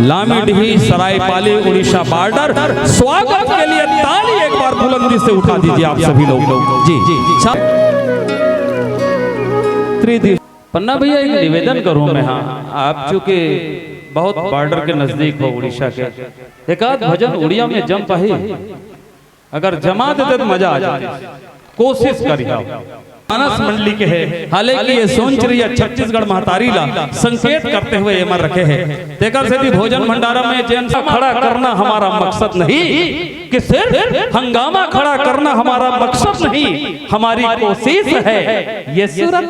लामिडही Saraipali Orissa border, स्वागत के लिए ताली एक बार बुलंदी से उठा दीजिए आप सभी लोग। जी पन्ना भैया, एक निवेदन करूं मैं। हाँ, आप चूंकि बहुत बॉर्डर के नजदीक हो उड़ीसा के, एक आध भजन उड़िया में जम पाही, अगर जमा देते तो मजा आ जाए। कोशिश करिए। मानस मंडली के है, हालांकि ये सोच रही है छत्तीसगढ़ महतारी ला संकेत करते हुए ये मर रखे हैं। तेकर से भोजन भंडारा में जेंसा खड़ा करना हमारा मकसद नहीं, कि सिर्फ हंगामा खड़ा करना हमारा मकसद नहीं, हमारी कोशिश है ये सूरत,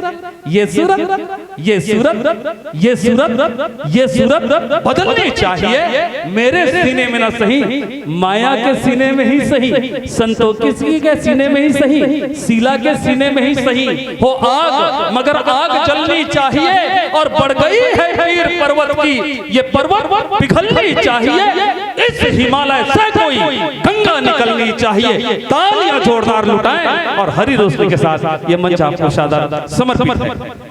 ये सूरत, ये सूरत, ये सूरत, ये सूरत बदलनी चाहिए। मेरे सीने में ना सही, माया के सीने में ही सही, संतोषी के सीने में ही सही, शीला के सीने में ही सही हो आग, मगर आग जलनी चाहिए। और बढ़ गई है हीर पर्वत की, ये पर्वत पिघलनी चाहिए। इस हिमालय से कोई गंगा निकलनी चाहिए। तालियां जोरदार लुटाएं और हरी रोशनी के साथ ये मंच आपको शानदार समर्पित है।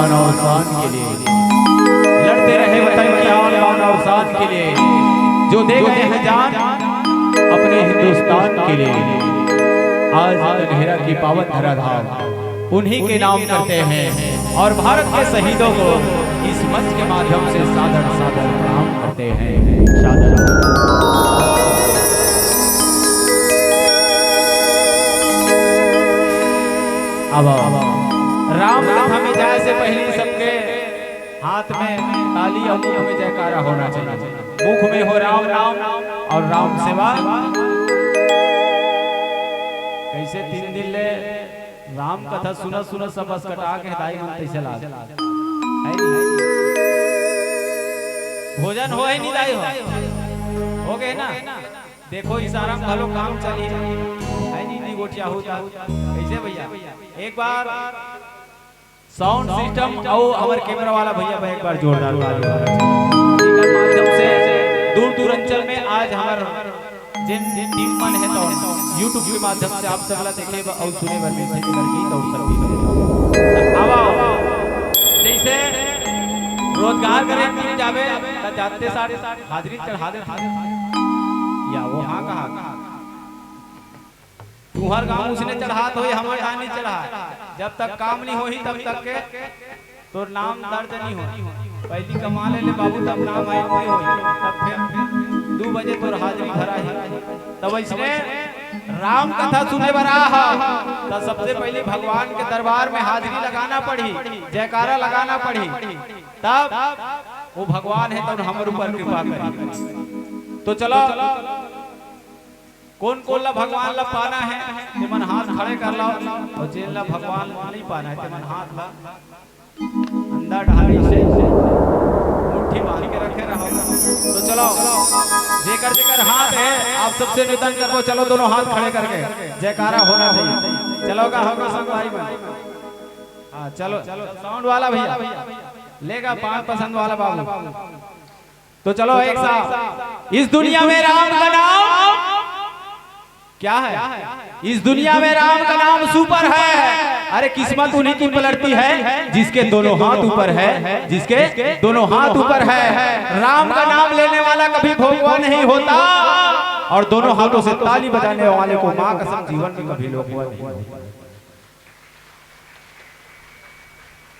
बान और शान के लिए, लड़ते रहे वतन की आन बान और शान के लिए, जो दे गए हैं जान अपने हिंदुस्तान के लिए। आज लहरा की पावन धराधार उन्हीं के नाम करते हैं और भारत के शहीदों को इस मंच के माध्यम से सादर सादर प्रणाम करते हैं। सादर अब राम कथा में जाए से पहले सबके हाथ में ताली और मुख में जयकारा होना चाहिए। मुख में हो राम राम और राम सेवा। कैसे 3 दिन ले राम कथा सुना सुना सब बस कटा के दाई मन तैसे ला भोजन हो ही नहीं दाई हो गए ना। देखो इशारा में भलो काम चली है नहीं गोटिया होता कैसे भैया। एक बार साउंड सिस्टम और हमारे कैमरा वाला भैया एक बार जोरदार माध्यम से दूर दूर अंचल में आज हमारे जिन टीम मन है तो YouTube के माध्यम से आप सबला देखे और सुने बर में गीत और सब जैसे रोजगार करे टीम जावे जाते सारे हाजिरी चढ़ा दे या वो हाँ कहा तू हर गांव उसने चढ़ा तो हमारे यहाँ नहीं चढ़ा। जब तक काम नहीं होही तब तक के तो नाम दर्ज नहीं हो। पहली कमा ले बाबू तब नाम आए नहीं होई तब फिर 2 बजे तो हाजिरी भरा है। तब इसने राम कथा सुने बरा तो सबसे पहले भगवान के दरबार में हाजिरी लगाना पड़ी, जयकारा लगाना पड़ी, तब वो भगवान है तब हमारे ऊपर कृपा करी। तो चलो कौन कौन ला भगवान ला पाना है ते मन हाथ खड़े कर लो और जेल ला भगवान नहीं पाना है ते मन हाथ ला अंदर ढाली से मुट्ठी बांध के रखे रहो। तो चलो जेकर जेकर हाथ है आप सबसे निवेदन करो चलो दोनों हाथ खड़े करके जयकारा होना चाहिए। चलोगा होगा सब भाई में। हां चलो साउंड वाला भैया लेगा 5 पसंद वाला बाबू। तो चलो एक साथ इस दुनिया में राम का नाम क्या है। इस दुनिया में राम का नाम सुपर है। अरे किस्मत उन्हीं की पलटती है जिसके दोनों हाथ ऊपर है, जिसके दोनों हाथ ऊपर है। राम का नाम लेने वाला कभी भोगवा नहीं होता और दोनों हाथों से ताली बजाने वाले को मां कसम जीवन में कभी लोगवा नहीं होता।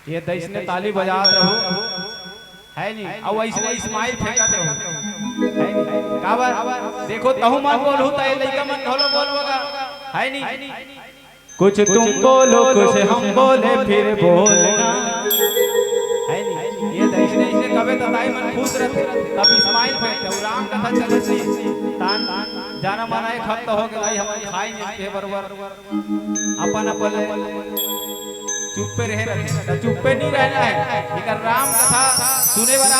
ये देश ने ताली बजा रहो है नहीं और वैसे इस्माइल फेंका दे है नहीं काबर देखो तहु मन बोलू त लइका मन ढोलो बोलबोगा है नहीं। कुछ तुम बोलो कुछ हम बोले फिर बोलना है नहीं। ये देश ने इसे कबे त ताई मन खुश रहते तब इस्माइल फेंकते राम कथा चले सी तान जाना माना एक हफ्ता हो गया भाई हम खाई नहीं के बरोबर अपन अपन चुप पे रहे चुप पे नहीं रहना है। लेकिन राम कथा सुने वाला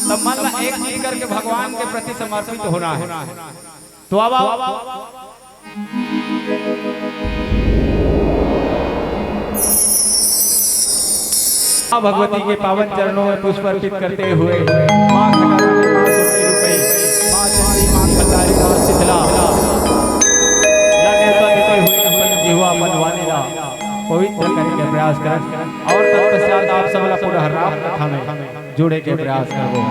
तब मन में एक चीज करके भगवान के प्रति समर्पित होना है। तो अब भगवती के पावन चरणों में पुष्प अर्पित करते हुए मां खटारी मां सोनी रुपई मां चंडी मां खटारी मां शीतला लगे तो देते हुए अपन जीवा मनवाने ला पवित्र करने के प्रयास करें और तत्पश्चात आप सबला पूरा राम कथा में जुड़े के प्रयास करो।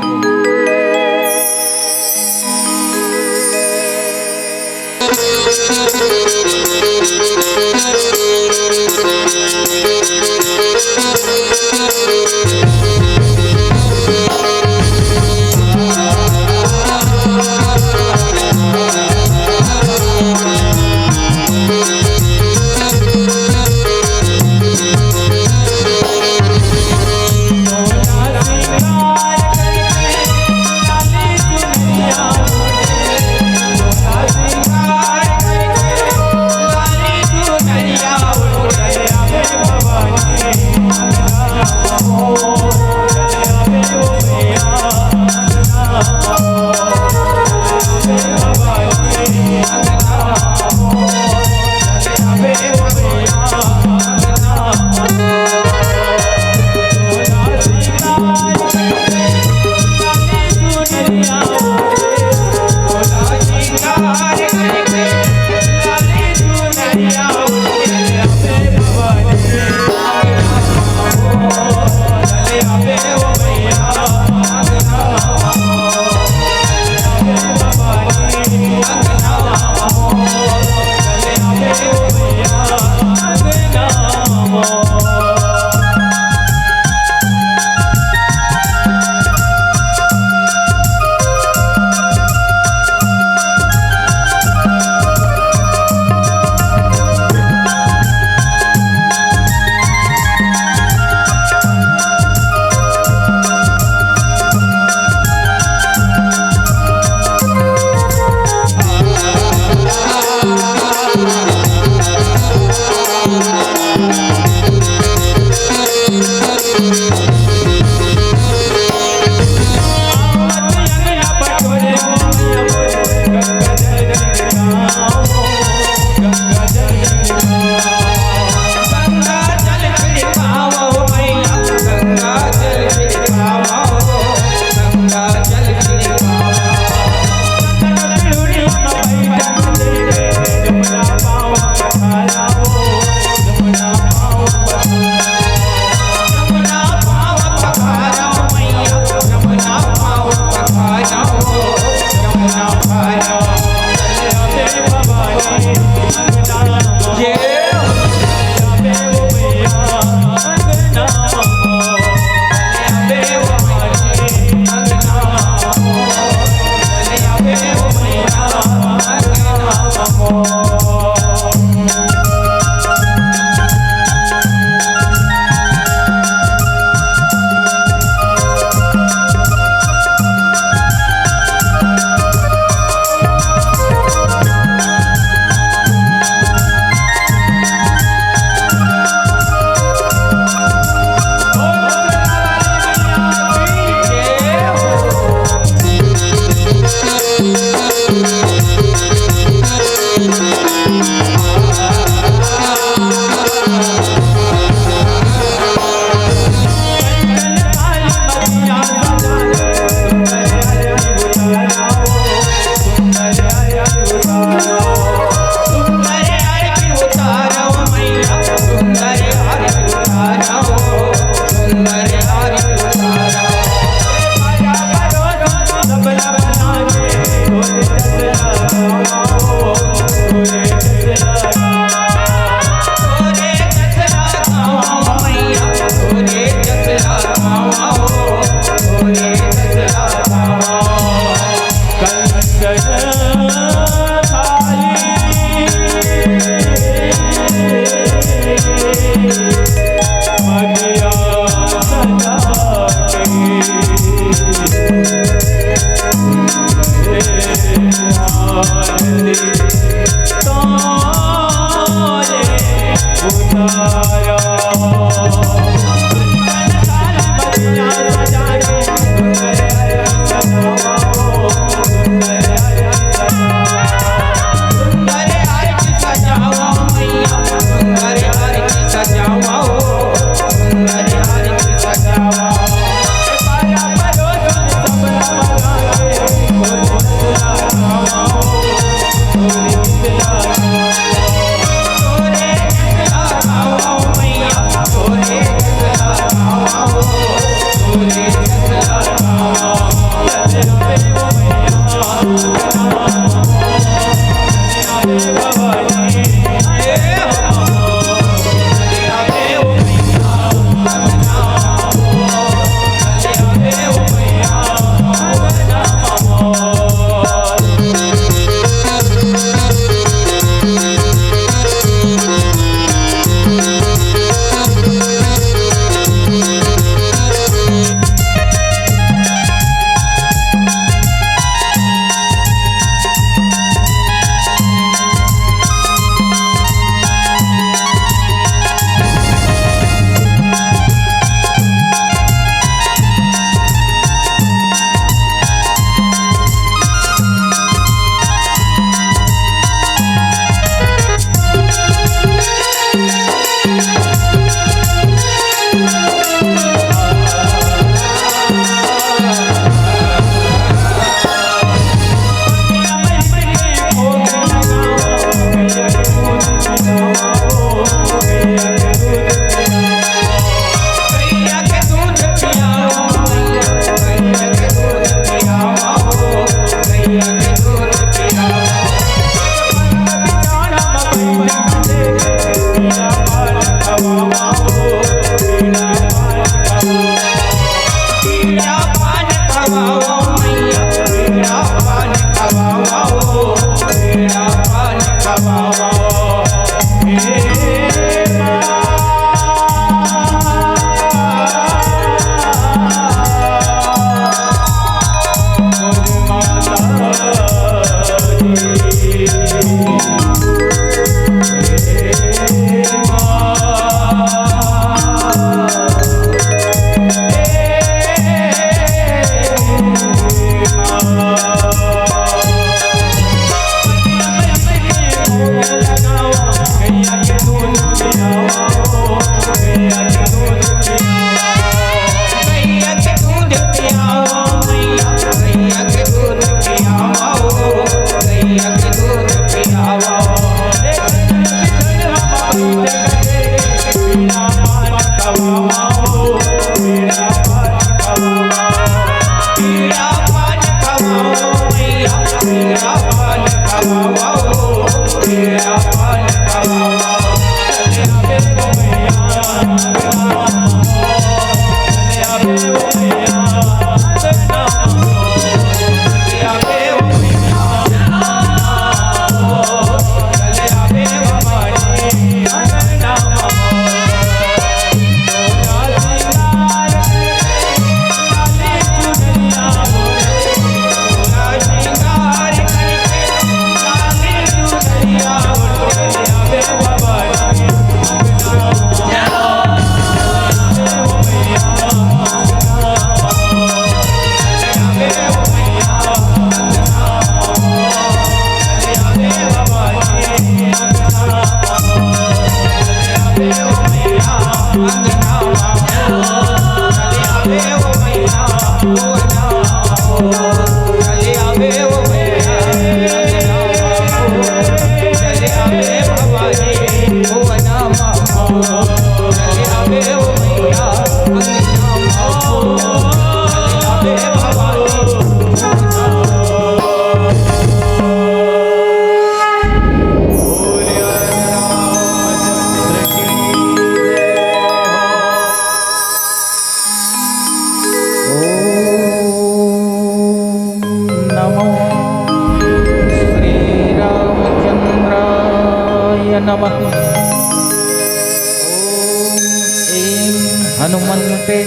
हनुमन्ते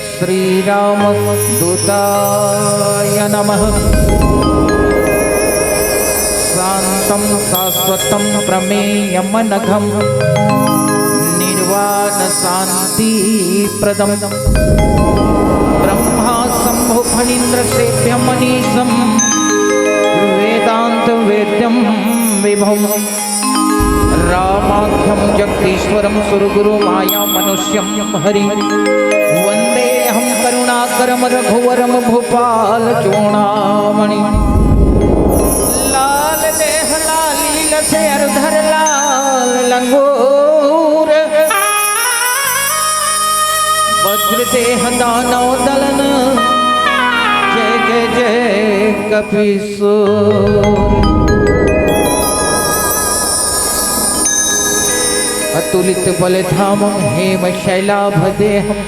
श्रीराम दूताय नमः। शान्तं शाश्वतं प्रमेयमनघं निर्वाण शान्तिप्रदं ब्रह्मा शम्भु फणीन्द्र सेव्यं मनीषं वेदांत वेद्यं विभुं रामाख्यं जगदीश्वरं सुरगुरु माया मनुष्यं हरि वन्देऽहं करुणाकरं रघुवरं भूपाल चूड़ामणि लाल देह लाली लसे अरधर लाल लंगूर वज्र देह दानव दलन जय जय जय कपीसूर। अतुलित बलधामं हेम शैलाभदेहं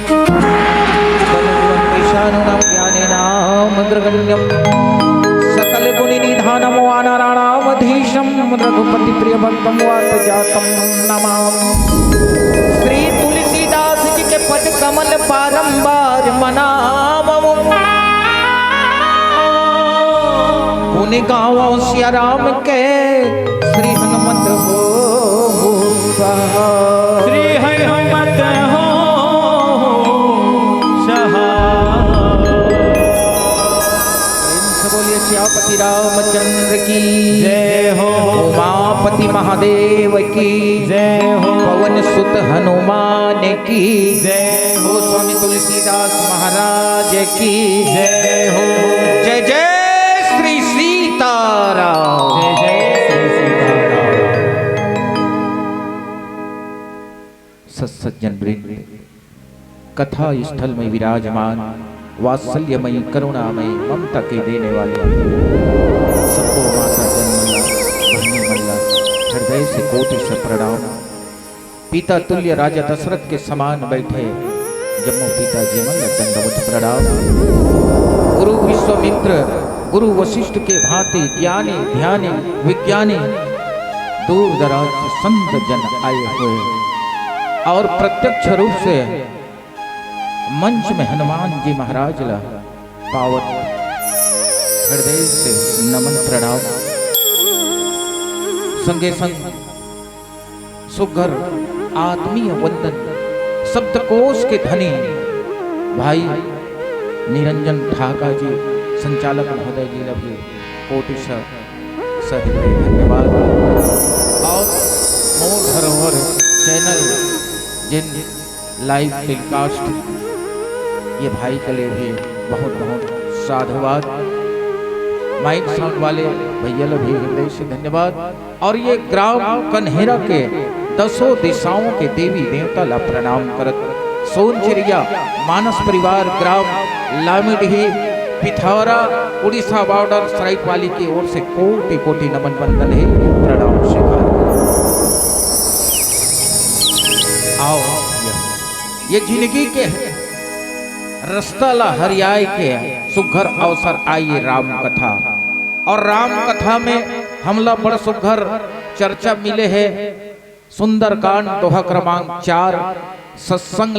बलवन्तिशानुनं ज्ञानिनामग्रगण्यं सकल गुणनिधानं वानराणामधीशं रघुपति प्रियभक्तं वातजातं नमामि। श्री तुलसीदास जी के पद कमल बारंबार मनावो पुन गावो सिया राम के श्री हनुमत हो श्री हनुमत हो बोलिए श्यापति रामचंद्र की जय हो। उमापति महादेव की जय हो। पवन सुत हनुमान की जय हो। स्वामी तुलसीदास महाराज की जय हो। जय जय श्री सीताराम। जय जय श्री सीताराम। सत्सज्जन वृंद, कथा स्थल में विराजमान वात्सल्यमयी करुणामयी ममता के देने वाले सबको माता जन्मला बहनी मल्ला हृदय से कोटि से प्रणाम। पिता तुल्य राजा दशरथ के समान बैठे जम्मू पिता जी मल्ल दंडवत प्रणाम। गुरु विश्वामित्र गुरु वशिष्ठ के भांति ज्ञानी ध्यानी विज्ञानी दूर दराज से संत जन आए हुए और प्रत्यक्ष रूप से मंच में हनुमान जी महाराज ला पावन हृदय से नमन प्रणाम। संगे संग सुघर आत्मीय वंदन शब्दकोश के धनी भाई निरंजन ठाका जी संचालक महोदय जी लगे कोटिशा सहृदय धन्यवाद। और मोर धरोहर चैनल जिन लाइव टेलीकास्ट ये भाई के लिए भी बहुत बहुत साधुवाद। माइक साउंड वाले भैया लोग भी हृदय से धन्यवाद। और ये ग्राम कन्हेरा के 10 दिशाओं के देवी देवता ला प्रणाम करत सोनचिड़िया मानस परिवार ग्राम लामिडही पिथौरा उड़ीसा बॉर्डर सराइट वाली की ओर से कोटि कोटि नमन वंदन है प्रणाम स्वीकार। आओ ये जिंदगी के रास्ता ला हरियाई के सुघर अवसर आइए राम कथा। और राम कथा में हमला बड़ सुघर चर्चा मिले है सुंदर कांड दोहा क्रमांक 4 सत्संग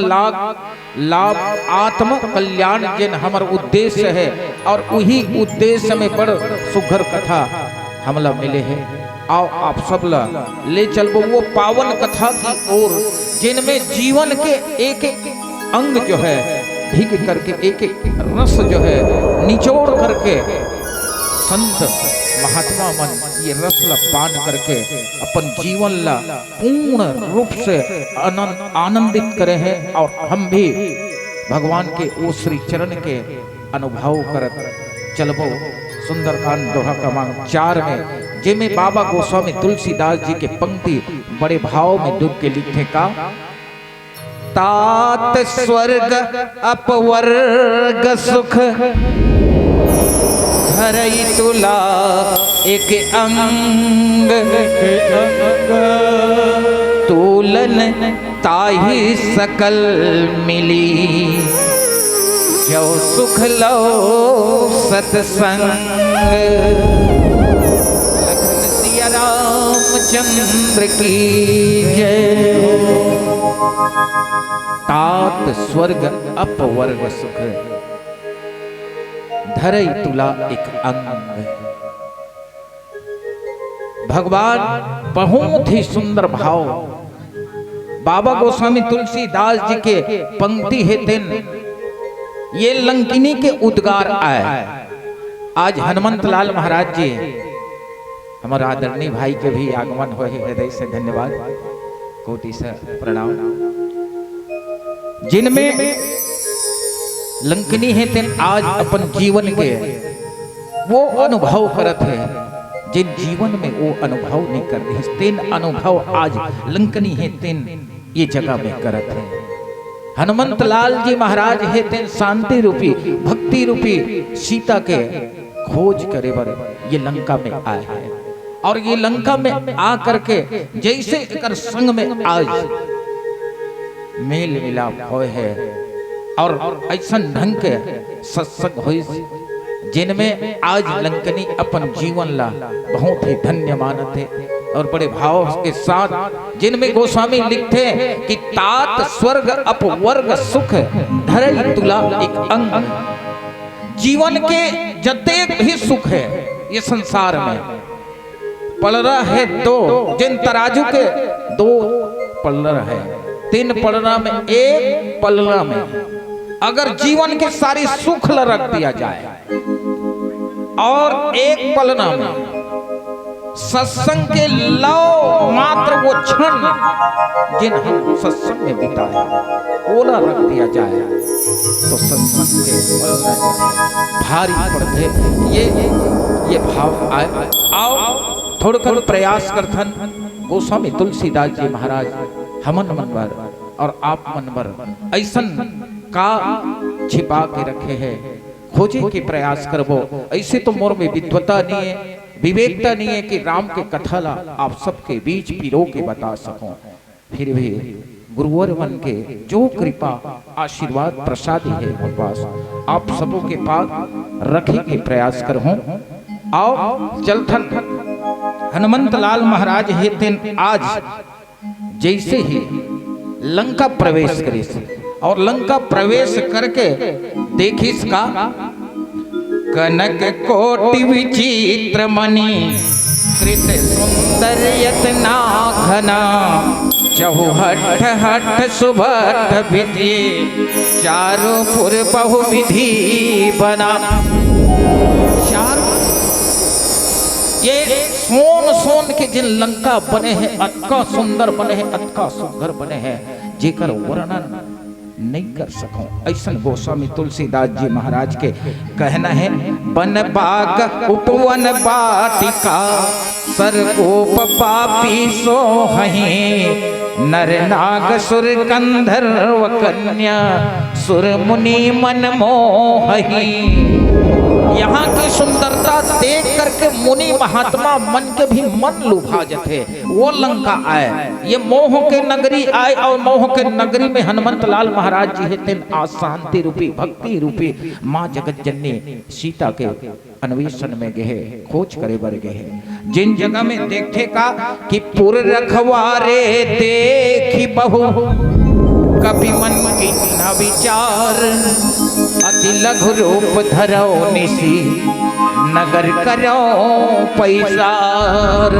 लाभ आत्म कल्याण जिन हमर उद्देश्य है और वही उद्देश्य में बड़ सुघर कथा हमला मिले है। आओ आप सब ला ले चलबो वो पावन कथा की ओर जिनमें जीवन के एक एक अंग जो है भीग करके एक एक रस जो है निचोड़ करके संत महात्मा मन ये रस ला पान करके अपन जीवन ला पूर्ण रूप से आनंदित करे हैं। और हम भी भगवान के वो श्री चरण के अनुभव करत चलबो सुंदरकांड दोहा क्रमांक 4 में जिनमें बाबा गोस्वामी तुलसीदास जी के पंक्ति बड़े भाव में डूब के लिखे का तात स्वर्ग अपवर्ग सुख धरई तुला एक अंग तूलन ताही सकल मिली जो सुख लो सत्संग। लखन सिया रामचंद्र की जय। तात स्वर्ग अपवर्ग सुख, धरई तुला एक अंग। भगवान बहुत ही सुंदर भाव बाबा गोस्वामी तुलसीदास जी के पंक्ति है तेन ये लंकिनी के उद्गार आए। आज हनुमंत लाल महाराज जी हमारे आदरणीय भाई के भी आगमन हुए, हृदय से धन्यवाद, कोटि से प्रणाम। जिनमें लंकिनी है तेन आज अपन जीवन के वो अनुभव करत है जिन जीवन में वो अनुभव नहीं करते हैं, तेन अनुभव आज लंकिनी है तेन ये जगह में करत है। हनुमंत लाल जी महाराज है तेन शांति रूपी भक्ति रूपी सीता के खोज करे बर ये लंका में आए हैं। और ये लंका में आ करके जैसे कर संग में आज मेल मिलाप होए है और ऐसा ढंग के सत्संग होई जिनमें आज लंकनी अपन जीवन ला बहुत ही धन्य मानत है। और बड़े भाव के साथ जिनमें गोस्वामी लिखते हैं कि तात स्वर्ग अपवर्ग सुख, धरई तुला एक अंग। जीवन के जतेक भी सुख है ये संसार में पलरा है दो, जिन तराजू के दो पलरा है, तीन पलरा में एक पलरा में अगर जीवन के सारी सुख रख दिया जाए और एक पलना में सत्संग के लौ मात्र वो क्षण जिन हम सत्संग में बिताए ओला रख दिया जाए तो सत्संग के भारी पड़ते ये भाव आए। आओ थोड़ा प्रयास करथन गोस्वामी तुलसीदास जी महाराज हमन मनवर और आप मनवर ऐसन का छिपा के रखे हैं, खोजे के प्रयास करबो। ऐसे तो मोर में विद्वता नहीं है, विवेकता नहीं है कि राम के कथा ला आप सबके बीच पिरो के बता सको। फिर भी गुरुवर मन के जो कृपा आशीर्वाद प्रसादी है पास आप सबों के पास रखे के प्रयास करहूं। आओ चलथन हनुमंत लाल महाराज हेतन आज जैसे ही लंका प्रवेश करे और लंका प्रवेश करके देखिस का कनक कोटि विचित्र मणि कृत सुंदर यतना घना, चहुहट हट सुभट विधि चारों पुर बहु विधि बना। ये सोन सोन के जिन लंका बने हैं अतका सुंदर बने हैं, अतका सुंदर बने हैं जेकर वर्णन नहीं कर सकूं। ऐसा गोस्वामी तुलसीदास जी महाराज के कहना है वन बाग उपवन बाटिका सरगोप पापी सोहहि, नर नाग सुर कंधर्व कन्या सुर मुनि मन मोहहि। यहाँ की सुंदरता देख करके मुनि महात्मा मन के भी मन लुभा जाते। वो लंका आए, ये मोह के नगरी आए और मोह के नगरी में हनुमंत लाल महाराज जी है आज शांति रूपी भक्ति रूपी माँ जगत जननी सीता के अन्वेषण में गए, खोज करे बर गए। जिन जगह में देखे का कि पुर रखवारे देखी बहु कभी मन की न विचार, अति लघु रूप धरो निसी नगर करो पैसार।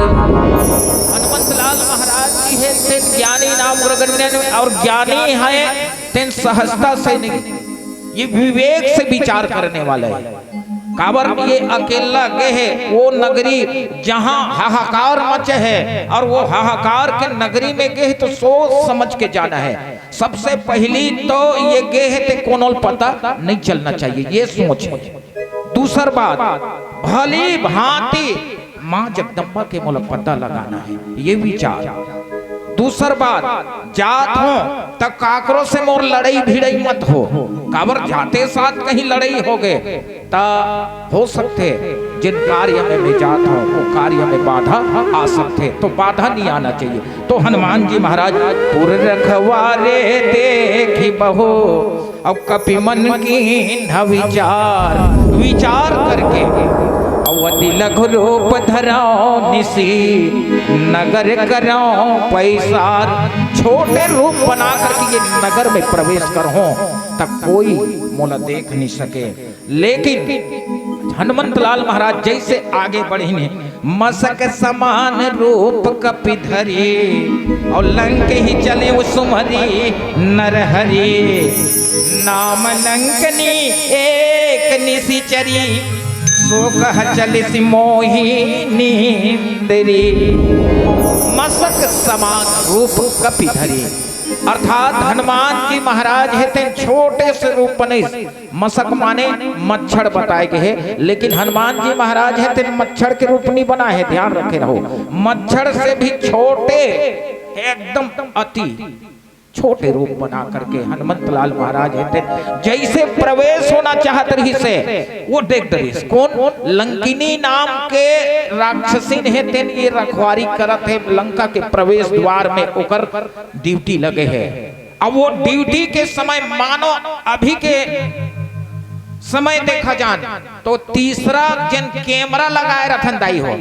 हनुमंत लाल महाराज जी है तेन ज्ञानी नाम ग्रगण्य और ज्ञानी है तेन सहजता से नहीं, ये विवेक से विचार करने वाले है। काबर ये अकेला गए है वो नगरी जहां हाहाकार मचे है और वो हाहाकार के नगरी में गए तो सोच समझ के जाना है। सबसे पहली तो ये गए है ते कोनोल पता नहीं चलना चाहिए, ये सोच। दूसर बात भली भांति माँ जगदम्बा के मूल पता लगाना है, ये विचार। दूसर बात जात हो तब काकरों से मोर लड़ाई भिड़ाई मत हो, काबर जाते साथ कहीं लड़ाई हो गए ता हो सकते जिन कार्य में भी जात हो वो कार्य में बाधा आ सकते, तो बाधा नहीं आना चाहिए। तो हनुमान जी महाराज पुर रखवारे देखी बहु अब कपि मन की विचार विचार करके और अति लघु रूप धराओ निसी नगर कराओ पैसार। छोटे रूप बना करके ये नगर में प्रवेश करो तब कोई मोला देख नहीं सके। लेकिन हनुमंत लाल महाराज जैसे आगे बढ़ी ने मसक समान रूप कपि धरी और लंक ही चले सुमरी नरहरी। नाम लंकनी एक निशिचरी सो कह चलिस मोहिनी इंद्री। मसक समान रूप कपि धरी अर्थात हनुमान जी महाराज हेते छोटे से रूप बने। मसक माने मच्छर बताए गए है, लेकिन हनुमान जी महाराज हेते मच्छर के रूप नहीं बना है, ध्यान रखे रहो। मच्छर से भी छोटे एकदम अति छोटे रूप बना करके हनुमंत लाल महाराज हेते जैसे प्रवेश होना चाहत रही से वो देख दरिस। कौन? लंकिनी नाम के राक्षसीन हेते ये रखवारी करत है लंका के प्रवेश द्वार में, ओकर ड्यूटी लगे है। अब वो ड्यूटी के समय मानो अभी के समय देखा जान तो तीसरा जन कैमरा लगाए रखन दाई हो।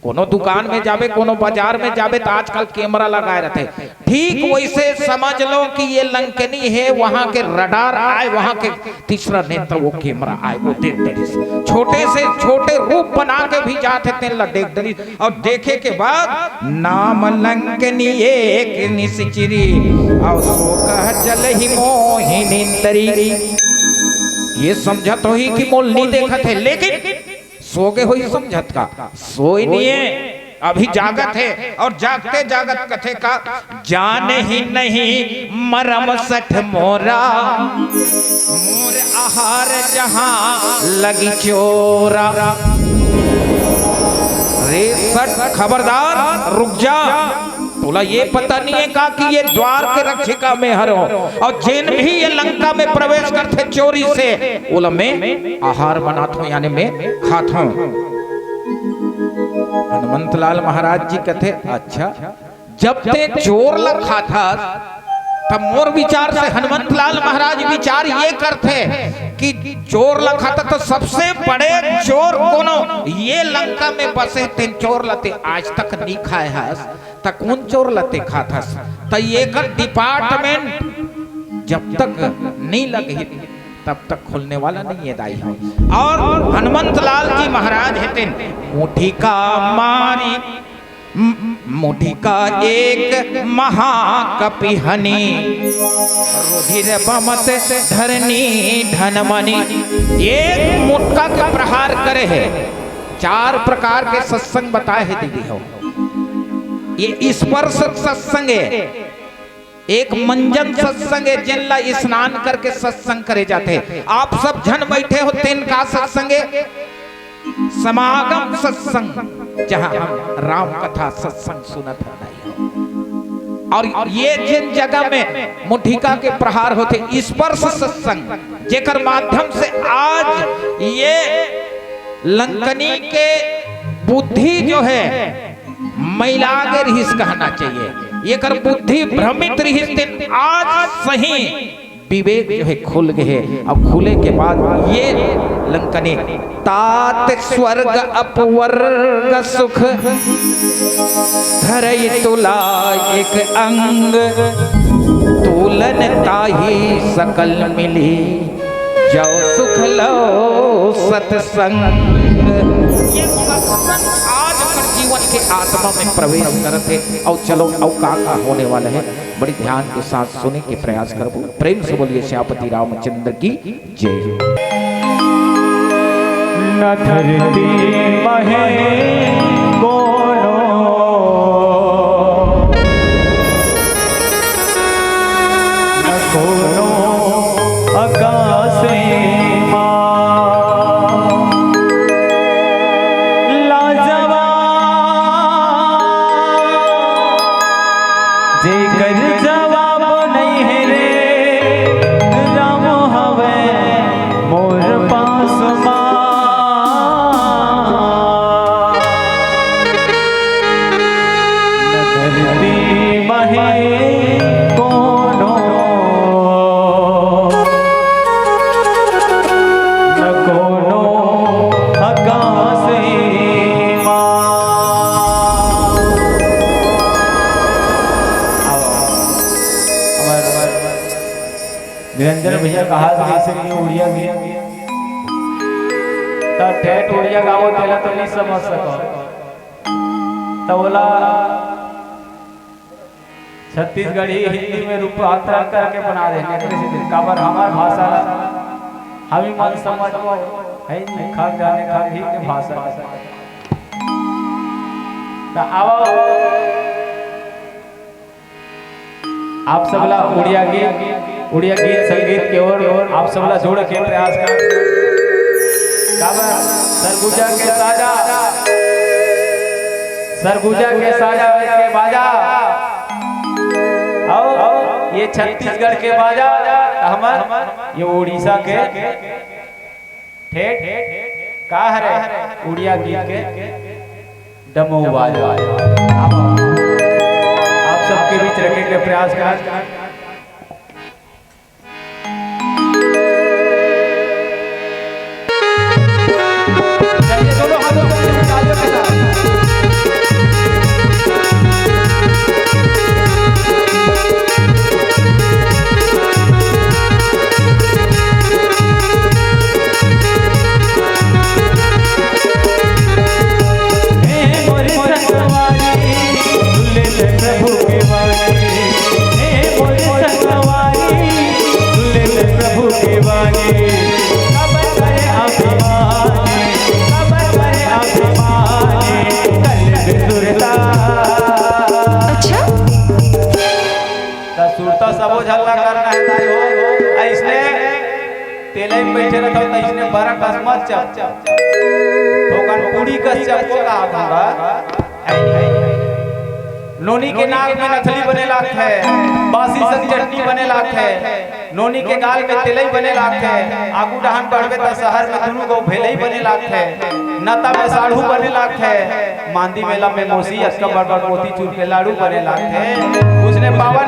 कोनो दुकान में जावे कोनो बाजार में जावे तो आजकल कैमरा लगाए रहते। ठीक वैसे समझ लो कि ये लंकनी है, वहां के रडार आए, वहां के तीसरा नेता वो कैमरा आए, वो देख दरिस। छोटे से छोटे रूप बना के भी जाते थे देख दरिस। और देखे के बाद नाम लंकनी एक निशिचरी और सो कह चल ही मोहिनी इंद्री। ये समझत हो ही कि मोल नहीं देखा थे, लेकिन सोगे हो ही समझत का सोई नहीं है, अभी जागत है। और जागते जागत कथे का जान ही नहीं मरम सठ मोरा मोर आहार जहां लगी चोरा। रे सठ खबरदार रुक जा, तोला ये पता नहीं है का कि ये द्वार के रक्षिका में हरो और जिन भी ये लंका में प्रवेश करते चोरी से ओला में आहार बनात हो यानी में खात हो। हनुमंत लाल महाराज जी कहते अच्छा जब ते चोर ला खाता तब मोर विचार से हनुमंत लाल महाराज विचार ये करते कि चोर ला खाता तो सबसे बड़े चोर कोनो ये लंका में बसे थे चोर लते आज तक नहीं खाए हस त कौन चोर लते खाथस। त ये कर डिपार्टमेंट जब तक नहीं लगे तब तक खुलने वाला नहीं है दाई हो। और हनुमंत लाल जी महाराज हेते मुठी का मारी मुठी का एक महाकपि हनी रुधिर बमत धरनी धनमणि। एक मुटका के प्रहार करे है। 4 प्रकार के सत्संग बताए है दीदी हो। ये स्पर्श सत्संग है, एक मंजन सत्संग है जिनला स्नान करके सत्संग करे जाते हैं। आप सब जन बैठे हो तीन का सत्संग है समागम सत्संग जहां हम राम कथा सत्संग सुनत है। और ये जिन जगह में मुठिका के प्रहार होते स्पर्श सत्संग जेकर माध्यम से आज ये लंकनी के बुद्धि जो है महिला के रहीस कहना चाहिए, ये कर बुद्धि भ्रमित रहीस आज सही विवेक जो है खुल गए। अब खुले के बाद ये लंकनी तात स्वर्ग अपवर्ग सुख धरई तुला एक अंग तुलन ताही सकल मिली जो सुख लो सत्संग। ये सत्संग आज कर जीवन के आत्मा में प्रवेश करते और चलो औ का होने वाला है बड़ी ध्यान के साथ सुने के प्रयास करो। प्रेम से बोलिए श्यापति रामचंद्र की जय। न धरती महे कोनो न कोनो आकाशे आकाश निरंजन भैया कहा कैसे कि उड़िया गया तब ठेठ उड़िया गावो तेला तो नहीं समझ सको तो बोला छत्तीसगढ़ी हिंदी में रूपांतरण करके बना देंगे काबर हमार भाषा हम ही मन समझ को है नहीं खा जाने खा ही के भाषा तो आओ आप सबला उड़िया गीत संगीत के ओर आप सबला जोड़ के प्रयास कर सरगुजा के साजा के बाजा आओ ये छत्तीसगढ़ के बाजा हमर ये उड़ीसा के ठेठ का है उड़िया गीत के डमो बाजा आप सबके बीच रखने के प्रयास कर दोनों हाथों को तालियों के साथ सबो झल्ला करना है ताई हो इसने तेले में बैठे रहता तो इसने बड़ा कसमत चप तो कन पूरी कस चप को कहा था नोनी के नाक में नथली बने लाख है बासी संग चटनी बने लाख है नोनी के गाल में तिलई बने लाख है आगू डहान बढ़वे त शहर में दुनु गो भेलई बने लाख है नता में साढ़ू बने लाख है मांदी मेला में मोसी अक्का बड़ मोती चूर के लाड़ू बने लाख है उसने पावन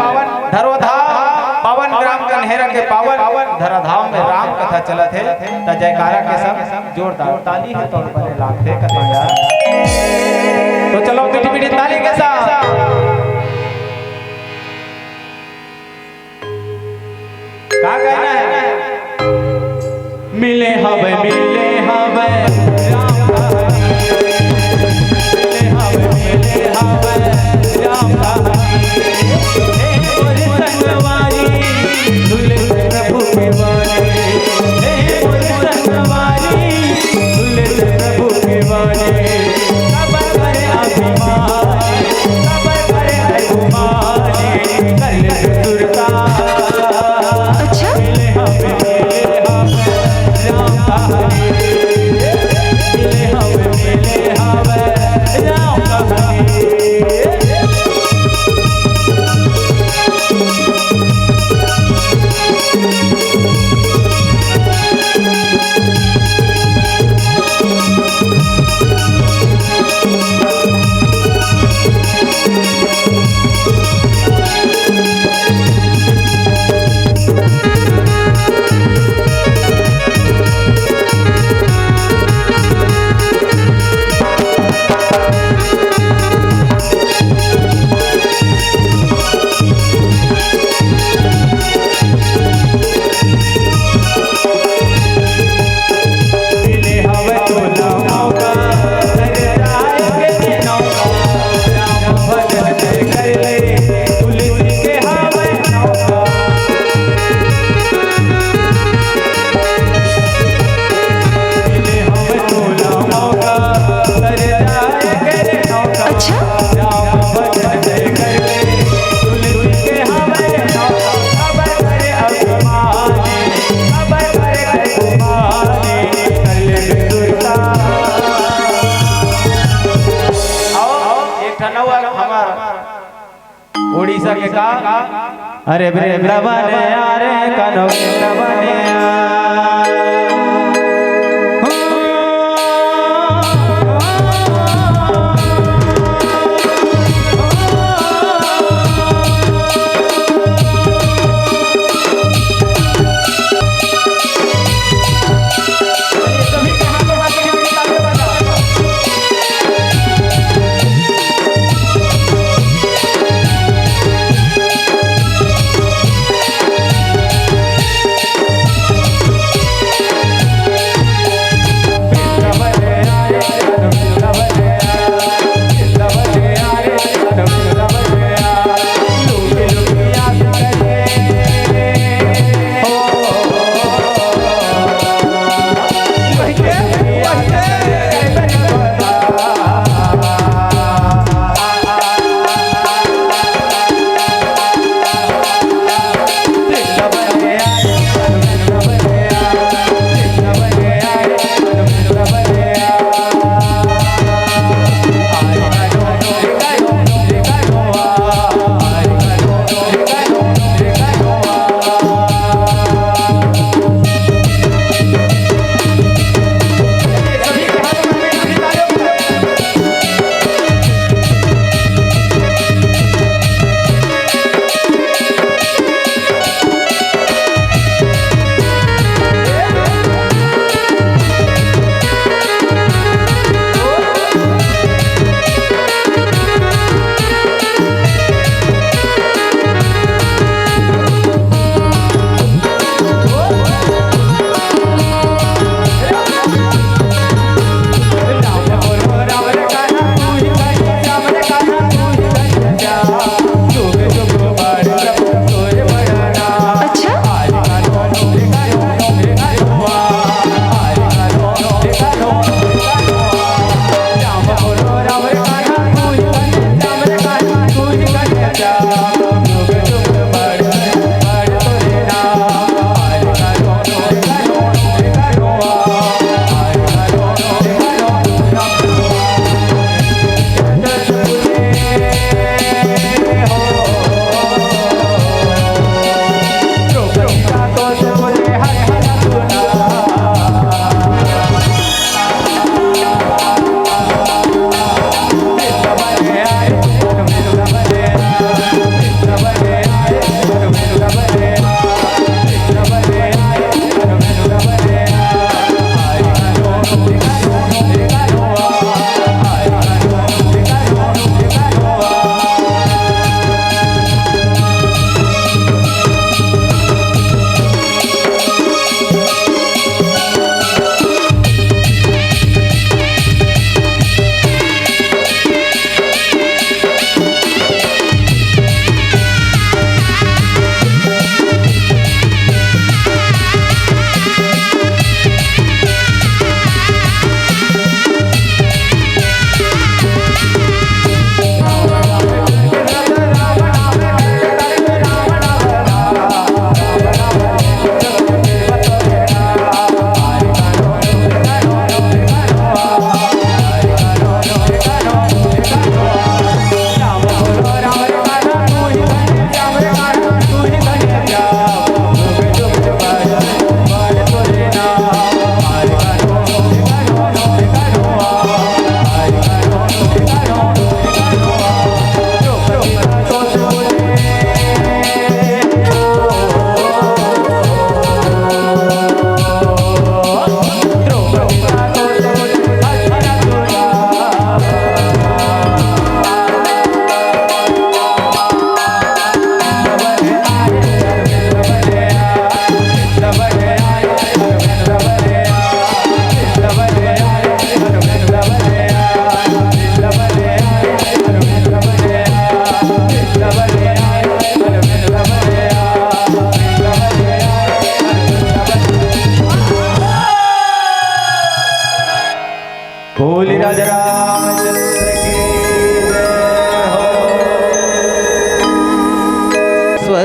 धरोधाम पावन ग्राम कन्हेरा के पावन धराधाम में राम कथा चलत है त जयकारा के सब जोरदार ताली है तौर पर लाख है कथा यार तो चलो मीठी मीठी ताली के साथ का कहना है मिले हवे राम मिले हवे राम संगवारी दुल्ले प्रभु के वाणी संगवारी दुल्ले प्रभु के वाणी कब करे अभिमानी कब करे अभिमानी कर ले दुर्गा मिले हवे राम कहानी मिले हवे राम कहानी उड़ीसा के का अरे वृंदावन यारे कनो वृंदावन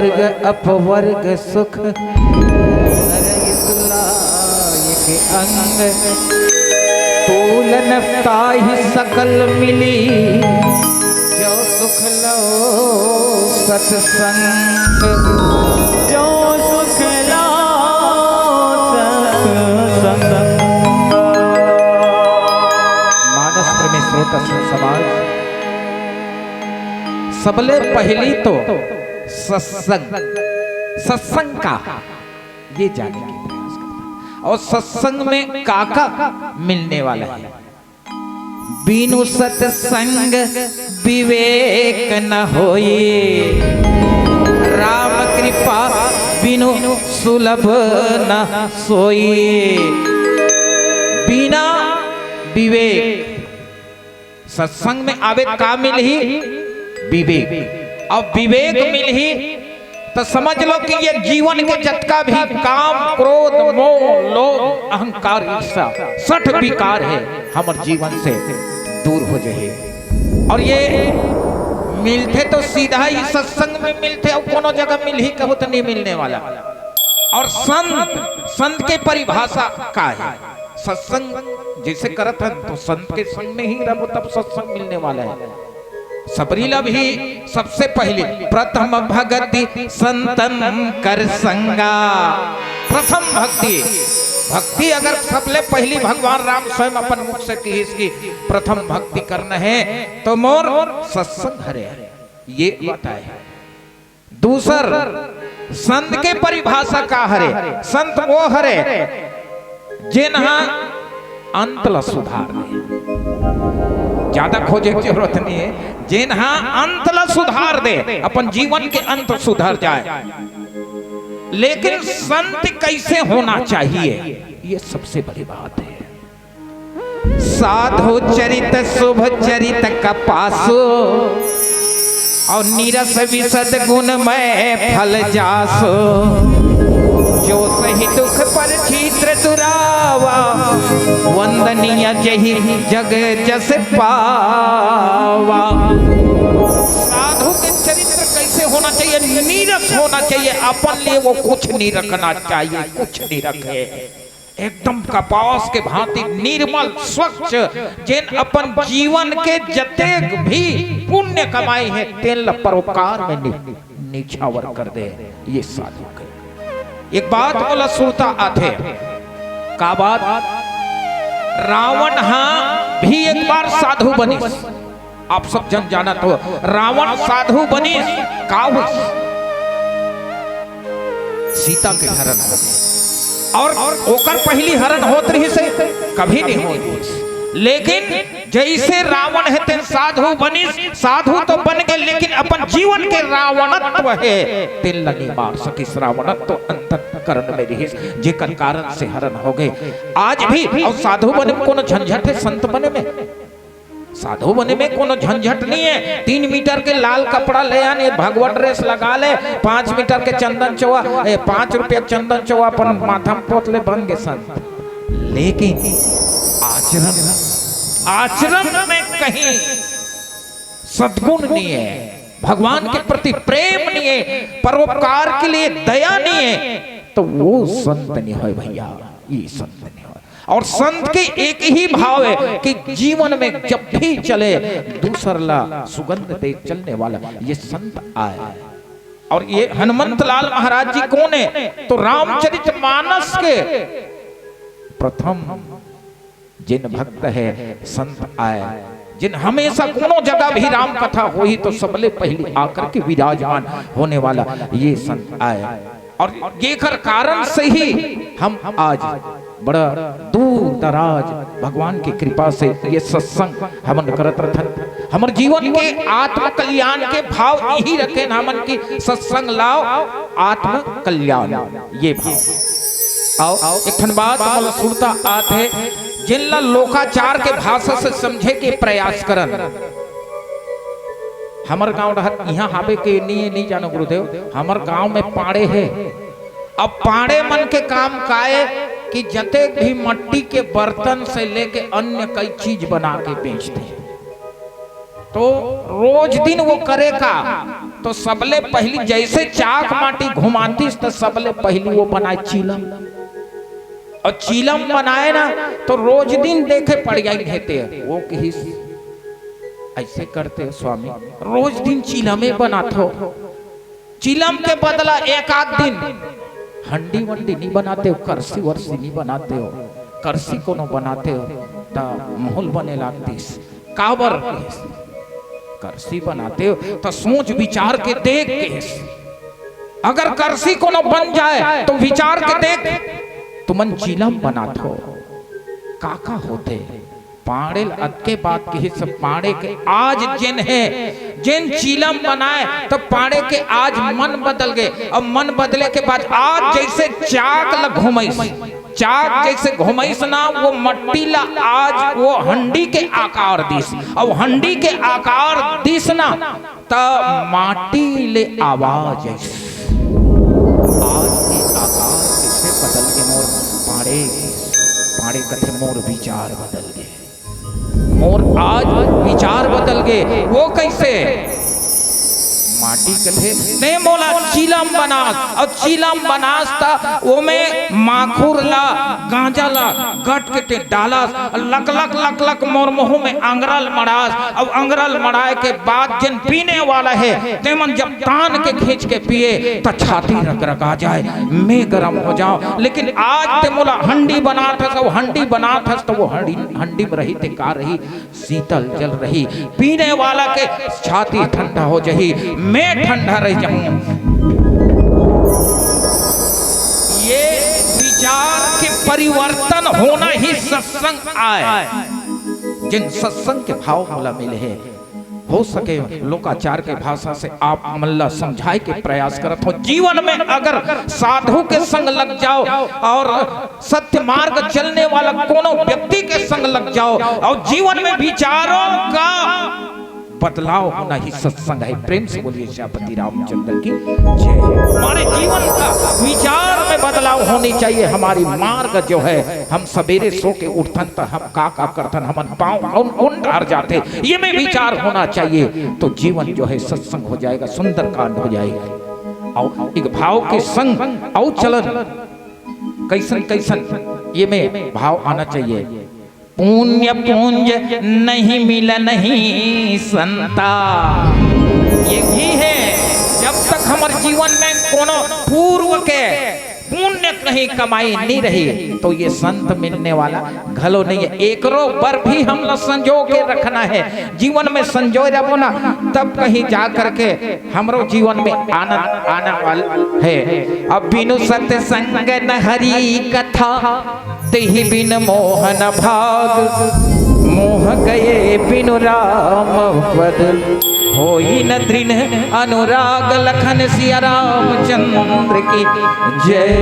स्वर्ग अपवर्ग सुख के अंग तूलन ताहि सकल मिली जो सुख लो सत्संग जो सुख लो सत्संग। मानस प्रेमी श्रोता समाज सबले पहली तो सत्संग का ये जानने की प्रयास करता और सत्संग में काका मिलने वाला है। बिनु सत्संग विवेक न होए राम कृपा बिनु सुलभ न सोए। बिना विवेक सत्संग में आवे का मिल ही विवेक और विवेक मिल ही तो समझ लो कि ये जीवन के जतका भी काम क्रोध मोह लोभ अहंकार ईर्ष्या 60 विकार है हमारे जीवन से दूर हो जाए। और ये मिलते तो सीधा ही सत्संग में मिलते और कोनो जगह मिल ही कहो तो नहीं मिलने वाला। और संत के परिभाषा का है सत्संग जैसे करत है तो संत के संग में ही रहो तब सत्संग मिलने वाला है। सबरीला भी सबसे पहले प्रथम भक्ति संतन कर संगा। प्रथम भक्ति अगर सबले पहली भगवान राम स्वयं अपन मुख से कही इसकी प्रथम भक्ति करना है तो मोर सत्संग हरे ये बताए। दूसर संत के परिभाषा का हरे संत वो हरे जिन्हा अंतला सुधार दे ज्यादा खोजे की जरूरत नहीं है जिन्हा अंतला सुधार दे अपन जीवन के अंत सुधर जाए। लेकिन संत कैसे होना चाहिए ये सबसे बड़ी बात है। साधु चरित शुभ चरित कपासो और नीरस विशद गुण में फल जासो। जो सही दुख पर छीत्र दुरावा वंदनीय जही जग जस पावा। साधु के चरित्र कैसे होना चाहिए नीरस होना चाहिए अपन लिए वो कुछ नहीं रखना चाहिए कुछ नहीं रखे एकदम कपास के भांति निर्मल स्वच्छ जिन अपन जीवन के जतेक भी पुण्य कमाई है तेल परोपकार में निछावर कर दे ये साधु के। एक बात बोला सुनता आते का बात रावण हाँ भी एक बार साधु बनी। आप सब जन जाना तो रावण साधु बनी का सीता के हरण हो गए और ओकर पहली हरण होत रही से कभी नहीं हो। लेकिन जैसे रावण है तेन साधु बनी साधु तो बन गए लेकिन अपन जीवन के रावणत्व है तेल नहीं मार सकिस रावणत्व अंतःकरण में रही जेकर कारण से हरण हो गए। आज भी और साधु बने में कोनो झंझट है संत बने में साधु बने में कोनो झंझट नहीं है। 3 मीटर के लाल कपड़ा ले आने भगवा ड्रेस लगा ले 5 मीटर के चंदन चौवा 5 रुपया चंदन चौवा पर माथा पोत ले बन गए संत। लेकिन आचरण में कहीं सद्गुण नहीं है भगवान के प्रति प्रेम नहीं है परोपकार के लिए दया नहीं है तो वो संत नहीं है भैया ये संत नहीं है। और संत के एक ही भाव है कि जीवन में जब भी चले दूसरा सुगंध दे चलने वाला ये संत आए। और ये हनुमंत लाल महाराज जी कौन है तो रामचरितमानस के प्रथम जिन भक्त है संत आए जिन हमेशा कोनो जगह भी राम कथा हुई तो सबले पहले आकर के विराजमान होने वाला ये संत आए। और ये कर कारण से ही हम आज बड़ा दूर दराज भगवान की कृपा से ये सत्संग हमन करत रहन। हमर जीवन के आत्म कल्याण के भाव यही रखे हमन की सत्संग लाओ आत्म कल्याण ये भाव। आओ एक बात हम सुनता आते जिनला लोकाचार के भाषा से समझे के प्रयास करन। हमर गांव यहाँ हावे के नहीं जानो गुरुदेव हमर गांव में पाड़े है। अब पाड़े मन के काम काए कि जते भी मट्टी के बर्तन से लेके अन्य कई चीज बना के बेचते हैं। तो रोज दिन वो करेगा। तो सबले पहली जैसे चाक माटी घुमाती तो सबले पहली वो बनाए चीलम, और चीलम बनाए ना तो रोज दिन देखे पड़ जाए कहते हैं वो कि ऐसे करते हो स्वामी, रोज दिन चीलमे बनाते हो। चीलम के बदला एक आध दिन हंडी वंडी नहीं बनाते हो, करसी वर्सी नहीं बनाते हो। करसी कोनो बनाते हो ता माहौल बने लागती काबर करसी बनाते हो तो सोच विचार के देख के, अगर करसी कोनो बन जाए तो विचार के देख तुमन चीलम बनात हो काका होते पाड़ेल अदके बात की सब पाड़े के आज जिन है जिन चीलम बनाए तो पाड़े के आज मन बदल गए। और मन बदले के बाद आज जैसे चाक ल घुमैस, चाक जैसे घुमैस ना वो मट्टी ला आज वो हंडी के आकार दिस, और हंडी के आकार दिस ना तो माटी ले आवाज आज के आकार कैसे बदल गए मोर पाड़े, पाड़े कथे मोर विचार बदल गए, मोर आज विचार बदल गए। वो कैसे माटी कथे ने मोला चीलम बनास, और चीलम बनास था वो में माखुर ला गांजा ला गट के डालास, लक लक लक लक मोर मुंह में अंगरल मड़ास, और अंगरल मड़ाए के बाद जिन पीने वाला है तेमन जब तान के खींच के पिए तो छाती रग रगा जाए, मैं गरम हो जाऊं। लेकिन आज ते मोला हंडी बना था, वो हंडी बना था तो वो हंडी में रही ते का रही शीतल जल रही, पीने वाला के छाती ठंडा हो जाही, मैं ठंडा रह जाऊं। ये विचार के परिवर्तन होना ही सत्संग आए, जिन सत्संग के भाव मला मिले हैं। हो सके लोकाचार के भाषा से आप मल्ला समझाए के प्रयास करत हो। जीवन में अगर साधु के संग लग जाओ और सत्य मार्ग चलने वाला कोनो व्यक्ति के संग लग जाओ और जीवन में विचारों का बदलाव होना ही सत्संग है। प्रेम से बोलिए श्यापति रामचंद्र की जय। हमारे जीवन का विचार में बदलाव होनी चाहिए। हमारी मार्ग जो है, हम सवेरे सो के उठतन तो हम का करतन हम पाँव कौन डार जाते, ये में विचार होना चाहिए तो जीवन जो है सत्संग हो जाएगा, सुंदर कांड हो जाएगा। और एक भाव के संग और चलन कैसन कैसन ये में भाव आना चाहिए। पुण्य पुंज नहीं मिला नहीं संता, ये भी है जब तक हमारे जीवन में कोनो पूर्व के पुण्य कहीं कमाई नहीं रही तो ये संत मिलने वाला घलो नहीं है। एकरो पर भी हम लोग संजो के रखना है, जीवन में संजो जब ना तब कहीं जा करके हमरो जीवन में आनंद आना वाला है। अब बिनु सत्य संग न हरि कथा तेहि बिन मोहन भाग, मोह गए बिनु राम पद होई न दृढ़ अनुराग। लखन सिया रामचंद्र की जय।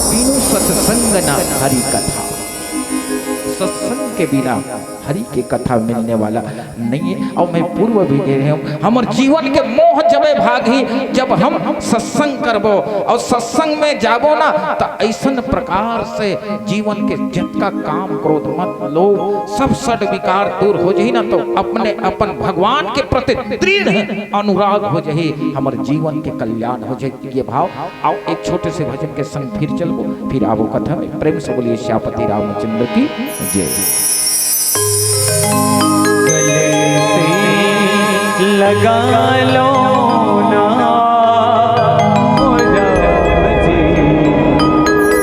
बिनु सत्संग न हरि कथा, सत्संग के बिना हरि के कथा मिलने वाला नहीं है। और मैं पूर्व भी कह रहा हूँ, हमारे जीवन के मोह जबे भागी जब हम सत्संग करबो और सत्संग में जाबो ना तो ऐसन प्रकार से जीवन के जितना काम क्रोध मत लोभ सब सड विकार दूर हो जाही ना तो अपने अपन भगवान के प्रति दृढ़ अनुराग हो जाही, हमारे जीवन के कल्याण हो जाए। ये भाव आओ एक छोटे से भजन के संग फिर चलबो, फिर आवो कथा में। प्रेम से बोलिए श्यापति रामचंद्र की जय। लगा लो ना राम जी,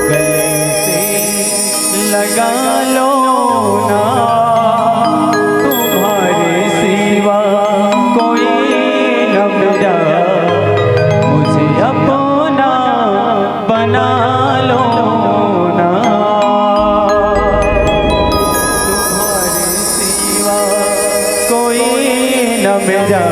गले से लगा लो ना, तुम्हारे सिवा कोई न मिला, मुझे अपना बना लो ना, तुम्हारे सिवा कोई न मिला,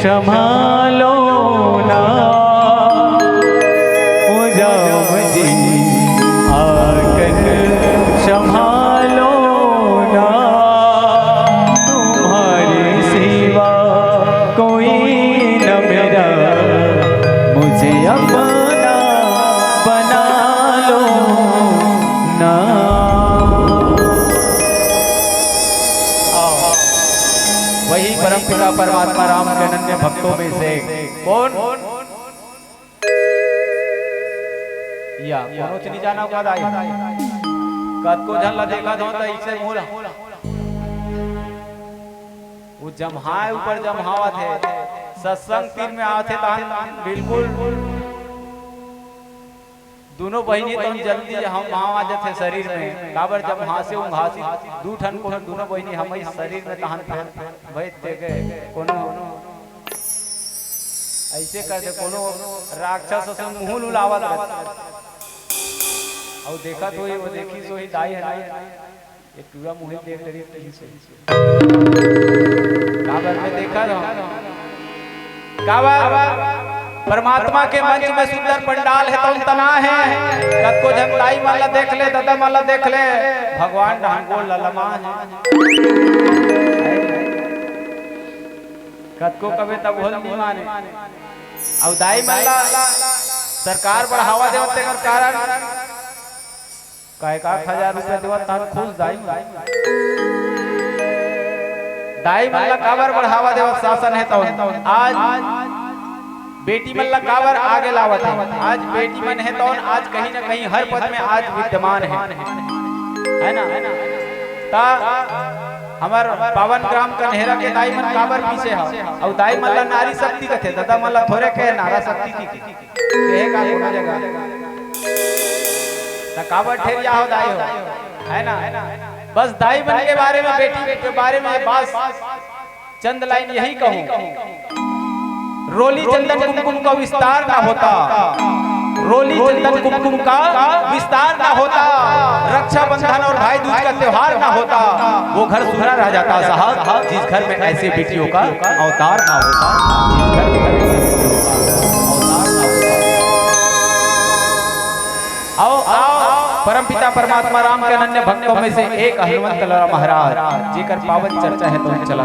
संभालो ना ओ राम जी आकर संभालो ना तुम्हारी सिवा कोई न मेरा मुझे अपना बना लो ना। वही परम पिता परमात्मा राम के अनन्य भक्तों में से कौन या कोनो चली जाना कद आई कद को झन ला देखा तो इसे मोला वो जमहाए ऊपर जमहावा थे सत्संग तीर में आते तान बिल्कुल दोनों बहिनी तो जल्दी हम वहां आ जाते शरीर में काबर जब हासे उंघासी दू ठन को दोनों बहिनी हम इस शरीर में तहन भाई देखे कोनो ऐसे करते कोनो राक्षस से मुंह लुलावत और देखा तो वो देखी सो ही दाई है ये पूरा मुंह देख रही से काबर में देखा काबर परमात्मा के मंच में सुंदर पंडाल है तो तना है कद को झंडाई माला देख ले दादा माला देख ले भगवान ढांगो ललमा है कद को कभी तब बोल नहीं माने अब दाई माला सरकार बढ़ावा देवते कर कारण काय का 1000 रुपए देवत तान खुश दाई माला काबर बढ़ावा देवत शासन है तो आज बेटी मल्ला कावर आगे लावत है आज बेटी मन है तो आज कहीं ना कहीं हर पद में आज विद्यमान है ना ता हमार पावन ग्राम कन्हेरा के दाई मन कावर पीछे है और दाई मल्ला नारी शक्ति कथे दादा मल्ला थोड़े कहे नारा शक्ति की कहे का कोनो जगह ता कावर ठेरिया हो दाई हो है ना बस दाई बन के बारे में बेटी के बारे में बस चंद लाइन यही कहूं रोली चंदन कुमकुम का विस्तार ना होता रोली चंदन कुमकुम का विस्तार ना होता रक्षा बंधन और भाई दूज का त्योहार ना होता वो घर सुधरा रह जाता साहब जिस घर में ऐसे बेटियों का अवतार ना होता जिस घर में ऐसे बेटियों का अवतार ना होता आओ परमपिता परमात्मा राम के अनन्य भक्तों में से एक हनुमंत लाल महाराज जेकर पावन चर्चा है तो चला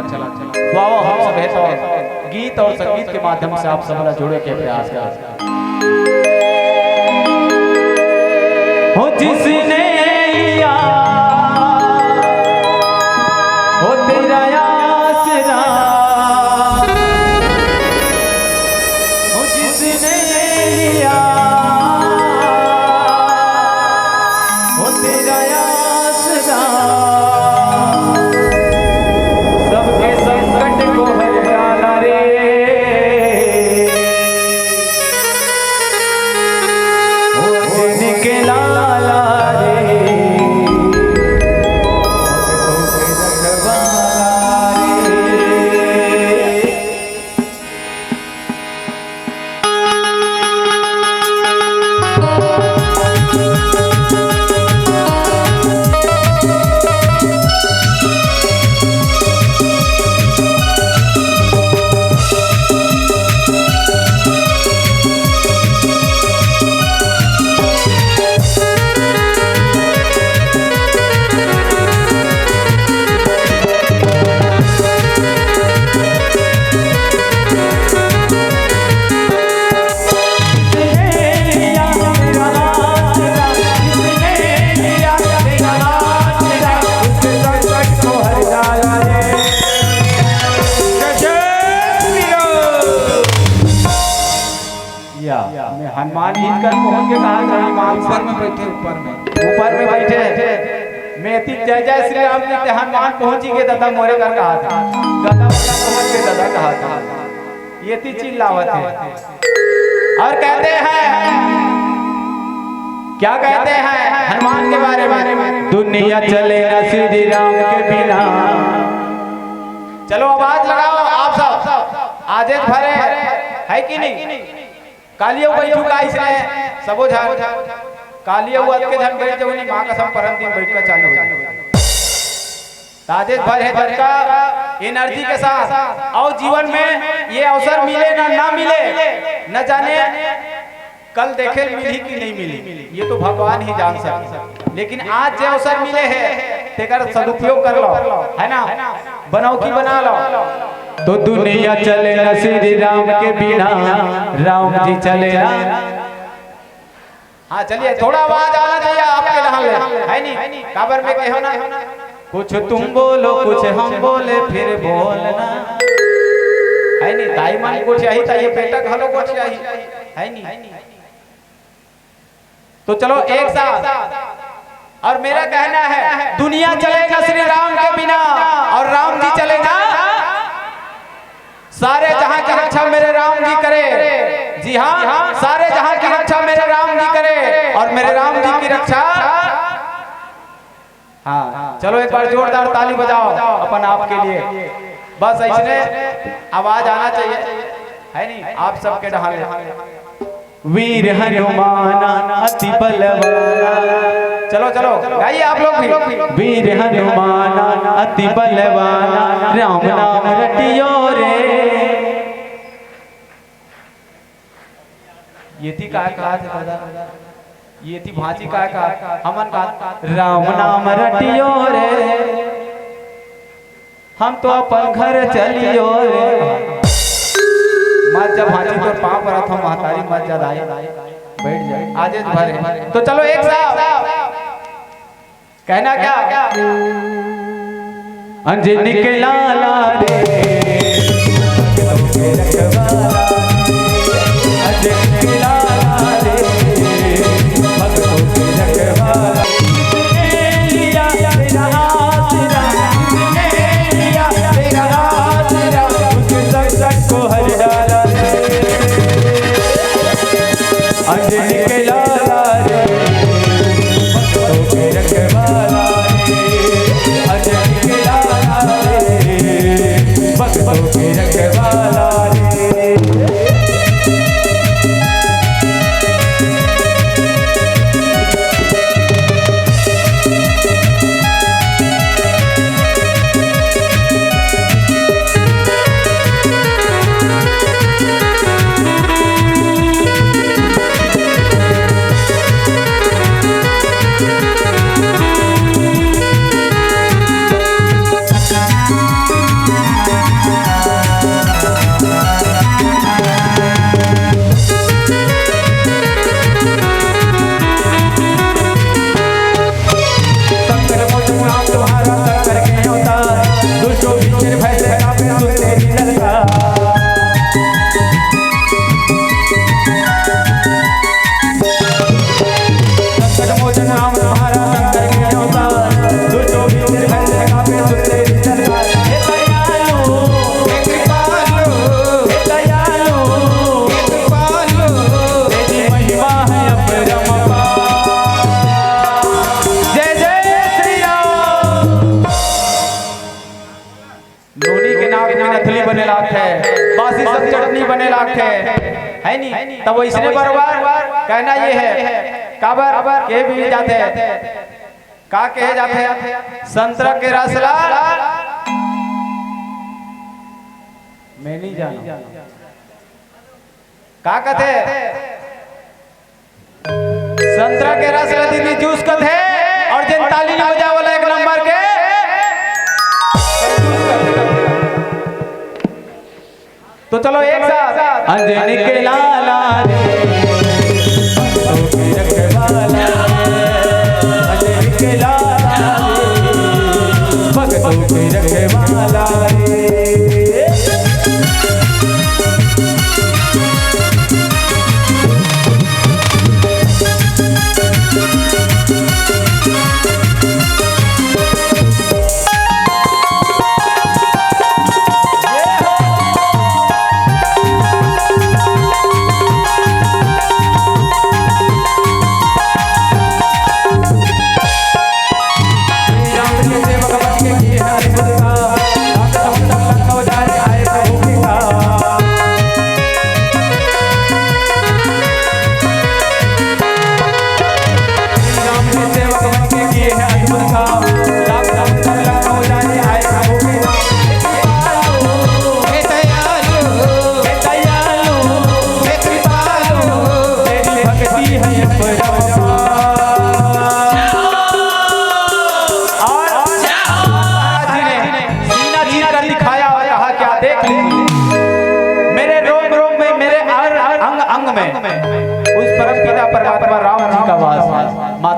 वाओ हम सब है तो गीत और संगीत के माध्यम से आप सबला जोड़े के प्रयास कर हो जिसने लिया हो तेरा आसरा हो जिसने लिया हो तेरा आसरा सबके संकट को हर डाला रे के लाला रे हनुमान जी कर पहुंच के कहा हनुमान ऊपर में बैठे ऊपर में बैठे मैं ती जय जय श्री राम के हनुमान पहुंची के दादा मोरे कर कहा था गदा पहुंच के दादा कहा था ये ती चिल्लावत है और कहते हैं क्या कहते हैं हनुमान के बारे में दुनिया चले ना श्री राम के बिना। चलो आवाज लगाओ आप सब आजे भरे है कि नहीं कालियो बैठू का इसने सबो झान कालियो वत के धन बैठ जवनी मां कसम परम दिन बैठ कर चालू हो ताजे भर है धन का एनर्जी के साथ, और जीवन में ये अवसर मिले ना मिले, न जाने कल देखे मिली कि नहीं मिली, ये तो भगवान ही जान सकते। लेकिन आज जो अवसर मिले हैं तेकर सदुपयोग कर लो, है ना, बनाओ की बना लो। तो दुनिया चले ना श्री राम के बिना, राम जी चले ना। हाँ चलिए, थोड़ा आवाज आना चाहिए आपके यहाँ, है नहीं काबर में कहो ना, कुछ तुम बोलो कुछ हम बोले फिर बोलना, है नहीं दाई मन कुछ यही चाहिए, बेटा घलो कुछ यही, है नहीं। तो चलो एक साथ, और मेरा कहना है दुनिया चलेगा श्री राम के बिना, और राम जी चलेगा, सारे जहां की रक्षा मेरे राम जी करे। जी हाँ, सारे जहां की रक्षा मेरे राम जी करे, और मेरे राम जी की रक्षा। हाँ चलो एक बार जोरदार ताली बजाओ अपन आप के लिए, बस ऐसे आवाज आना चाहिए, है नहीं आप सबके ढहाले। वीर हनुमान अति बलवाना, चलो चलो गाइए आप लोग भी। वीर हनुमान अति बलवाना, राम नाम रटियो रे। ये थी का दादा, ये थी भाजी का हमन का, राम नाम रटियो रे, हम तो अपन घर चलियो रे। मत जब भाजी तो पाँव पर था महतारी, मत जब आए बैठ जाए आज भरे। तो चलो एक साथ कहना क्या, अंजनी के लाला रे, अंजनी के लाला रे, भक्तों के रखवाला, लिया तेरा आसरा, लिया तेरा आसरा, उसके संकट को हर डाला। अंजनी के लाला रे, भक्तों के रखवाला रे, अंजनी के लाला रे, भक्तों के रखवाला रे। तब इसने बरबार कहना ये है, काबर के भी जाते का कहे जाते, संतरा के रसला मैं नहीं जाना का कहते, संतरा के रसला दीदी जूस कहते, और जिन ताली नहीं बजा वाला एक नंबर के। तो चलो एक साथ, अंजनी के लाला रे, भक्तों के रखवाला रे, अंजनी के लाला रे, भक्तों के रखवाला रे।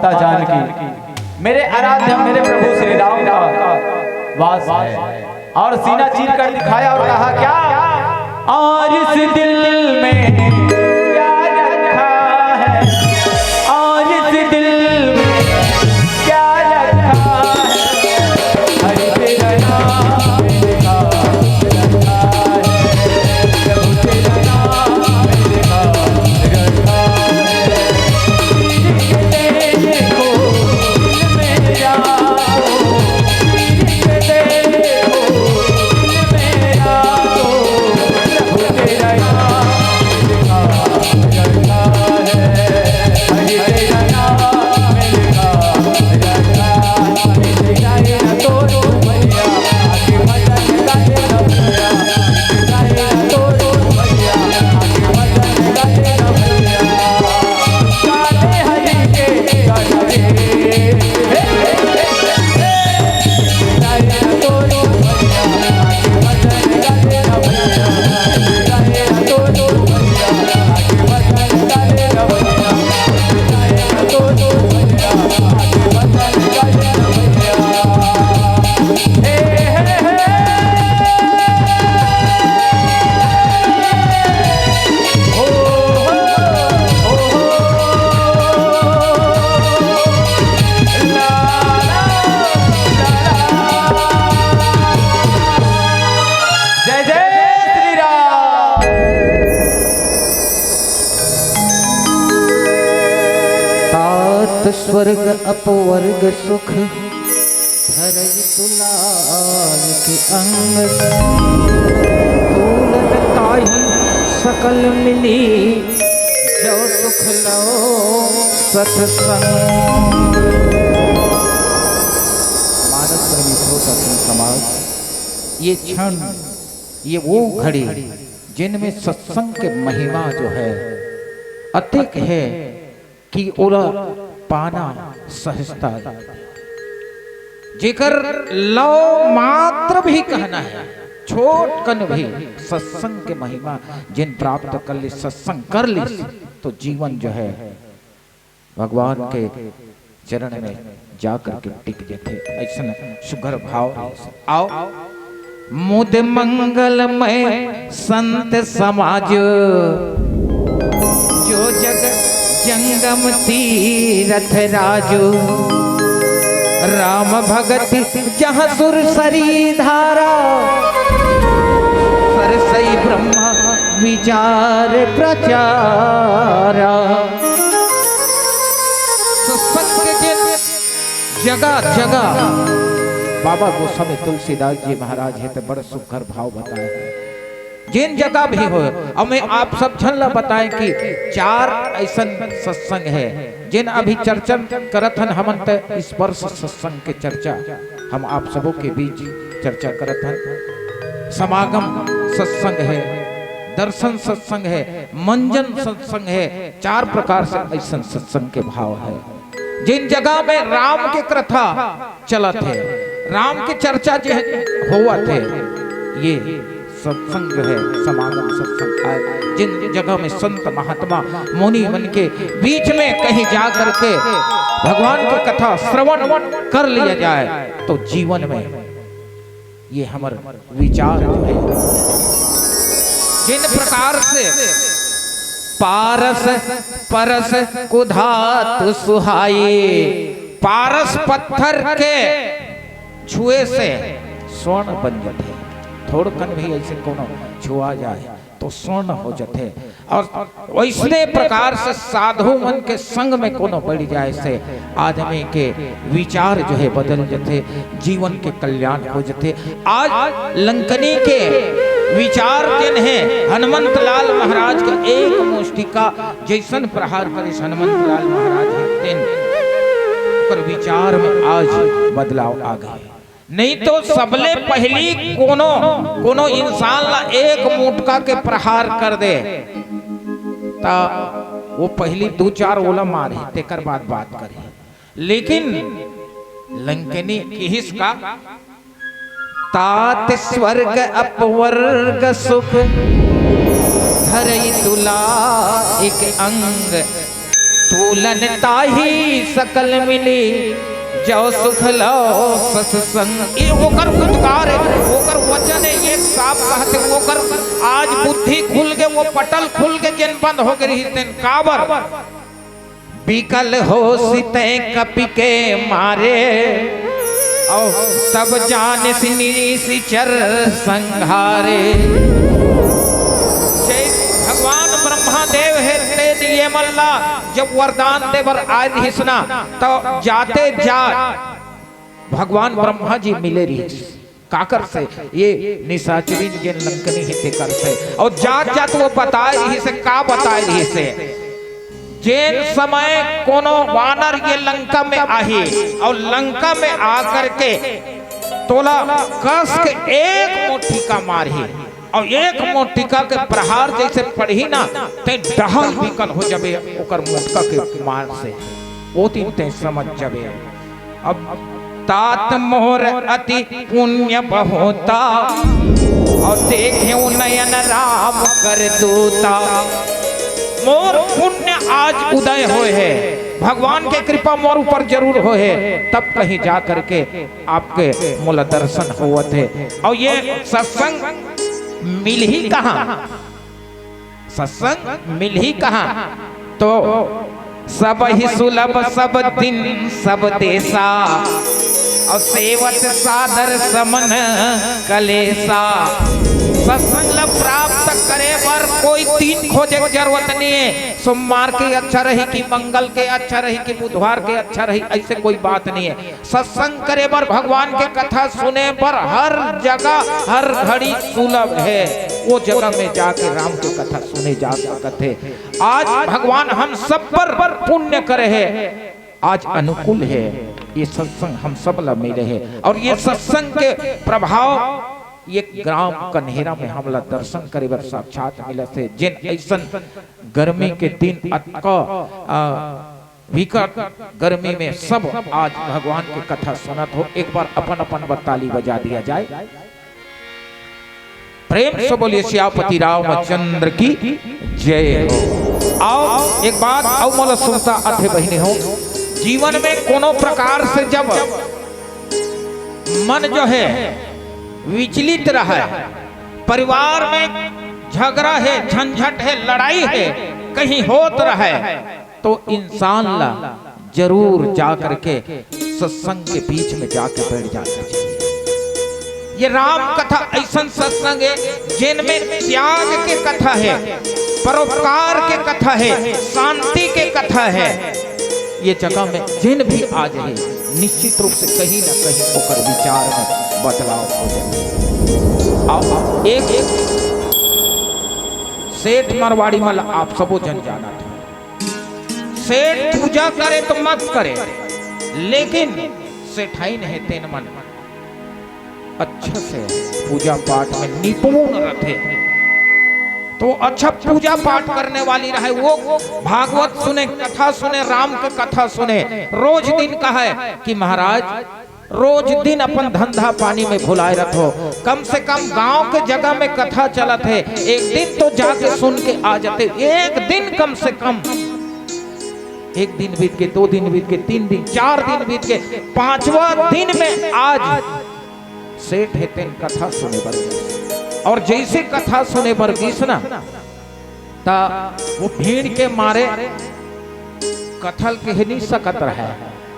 माता जानकी, मेरे आराध्य मेरे प्रभु श्री राम का वास है। और सीना चीर कर दिखाया और कहा क्या, और इस दिल में क्या रखा है, और इस दिल में क्या रखा है, हरि तेरा नाम लिखा रखा है, प्रभु तेरा नाम लिखा रखा है, देखो दिल मेरा स्वर्ग अपवर्ग सुख धरई तुलाल के अंग, तूलन ताहि सकल मिली जो सुख लो सत्संग। मानस प्रेमी श्रोता समाज, ये क्षण, ये वो घड़ी जिनमें सत्संग के महिमा जो है अतिक है कि ओला पाना सहजता, जेकर लो मात्र भी कहना है, छोट कन भी सत्संग के महिमा जिन प्राप्त कर ली, सत्संग कर ली, तो जीवन जो है भगवान के चरण में जाकर के टिक जाते। ऐसा सुगर भाव आओ, मुद मंगलमय संत समाज, जो जग जंगम तीरथ राजू, राम भगत जहाँ सुरसरी धारा, सरसई ब्रह्मा विचार प्रचारा। सत्संग के जगह जगह बाबा गोस्वामी तुलसीदास जी महाराज है तो बड़ा सुघर भाव बताए, जिन जगह भी हो। और मैं आप सब झल्ला बताएं कि 4 ऐसा सत्संग है जिन अभी चर्चा करत हन हमन त स्पर्श सत्संग के चर्चा हम आप सबों के बीच चर्चा करत हन। समागम सत्संग है, दर्शन सत्संग है, मंजन सत्संग है, 4 प्रकार से ऐसा सत्संग के भाव है। जिन जगह में राम के कथा चलत है, राम की चर्चा जो हुआ थे, ये सत्संग है, समागम सत्संग है। जिन जगह में संत महात्मा मुनि मन के बीच में कहीं जा करके भगवान की कथा श्रवण कर लिया जाए तो जीवन में ये हमारे विचार जो है, जिन प्रकार से पारस परस कुधात सुहाई, पारस पत्थर के छुए से स्वर्ण बन जाते, थोड़कन भी ऐसे कोनो छुआ जाए तो स्वर्ण हो जाते। और वैसने प्रकार से साधु मन के संग में कोनो बढ़ जाए से आदमी के विचार जो है बदल जाते, जीवन के कल्याण हो जाते। आज लंकनी के विचार जिन है, हनुमंत लाल महाराज के एक मुष्टिका जैसन प्रहार करे हनुमंत लाल महाराज दिन पर विचार में आज बदलाव आ गए। नहीं तो सबले पहली कोनो इंसान ला एक मुटका के प्रहार कर दे ता वो पहली 2-4 ओला मारे तेकर बाद बात करे। लेकिन लंकनी किस का तात स्वर्ग अपवर्ग सुख धरई तुला एक अंग, तूलन ताही सकल मिली जो सुख लो सत्संग। ये ओकर उद्गार है, ओकर वचन है, ये साफ कहते ओकर आज बुद्धि खुल के वो पटल खुल के जिन बंद हो गई तेन काबर बिकल हो सिते कपि के मारे और तब जान सिनी चर संघारे। भगवान ब्रह्मादेव है ते दिए मल्ला जब वरदान देवर आए रहिसना तो जाते जा भगवान ब्रह्मा जी मिले रही काकर से ये निशाचरी जे लंकनी हिते कर से और जात जात वो बताए रही से का बताए रही से जेन समय कोनो वानर ये लंका में आही और लंका में आकर के तोला कस के एक मुट्ठी का मारही और एक मोटिका के प्रहार जैसे पढ़ी ना ते डहल बिकल हो जबे ओकर मोटका के मार से वो तीन ते समझ जबे। अब तात मोर अति पुण्य बहुता और देखे नयन राम कर दूता। मोर पुण्य आज उदय होए है, भगवान के कृपा मोर ऊपर जरूर हो है, तब कहीं जा करके आपके मूल दर्शन होवत है। और ये सत्संग मिल ही कहां, सत्संग मिल ही कहां तो सब ही सुलभ सब दिन सब देसा और सेवत सादर समन कलेसा। सत्संग प्राप्त करे पर कोई तीन खोजे की जरूरत नहीं है, सोमवार के अच्छा रही कि मंगल के अच्छा रही कि बुधवार के अच्छा रही ऐसे कोई बात नहीं है। सत्संग करे पर भगवान के कथा सुने पर हर जगह हर घड़ी सुलभ है, वो जगह में जाके राम की कथा सुने जा सकते हैं। आज भगवान हम सब पर पुण्य करे है, आज अनुकूल है, ये सत्संग हम सब ला मिले है। और ये सत्संग के प्रभाव ये ग्राम कन्हेरा में हमला दर्शन करे बर साक्षात मिले थे। जिन ऐसन गर्मी के दिन अतका विकट गर्मी में सब आज भगवान की कथा सुनत हो। एक बार अपन अपन ताली बजा दिया जाए, प्रेम से बोलिए श्यापति रामचंद्र की जय हो। आओ एक बात आओ मोला सुनता अथे बहने हो, जीवन में कोनो प्रकार से जब मन जो है विचलित रहा है, परिवार में झगड़ा है, झंझट है, लड़ाई है, कहीं होत रहा है, तो इंसान ला जरूर जा करके सत्संग के बीच में जाके बैठ जाना चाहिए। ये राम कथा ऐसा सत्संग है जिनमें त्याग के कथा है, परोपकार के कथा है, शांति के कथा है। ये जगह में जिन भी आ जाए निश्चित रूप से कहीं ना कहीं होकर विचार में बदलाव हो जाए। एक सेठ मारवाड़ी मल आप सबो जन जाना था, सेठ पूजा करे तो मत करे, लेकिन सेठाई नहीं तेन मन अच्छा से पूजा पाठ में निपुण रहे तो अच्छा पूजा पाठ करने वाली रहे, वो भागवत सुने, कथा सुने, राम की कथा सुने। रोज दिन कहा है कि महाराज रोज दिन अपन धंधा पानी में भुलाए रखो, कम से कम गांव के जगह में कथा चलत है, एक दिन तो जाके सुन के आ जाते। एक दिन कम से कम, एक दिन बीत के, 2 दिन बीत के, 3 दिन, 4 दिन बीत के, 5वां दिन में आज सेठ है तेन कथा सुने बर, और जैसे कथा सुने बर गीस ना ता वो भीड़ के मारे कथल के नहीं सकत रहे।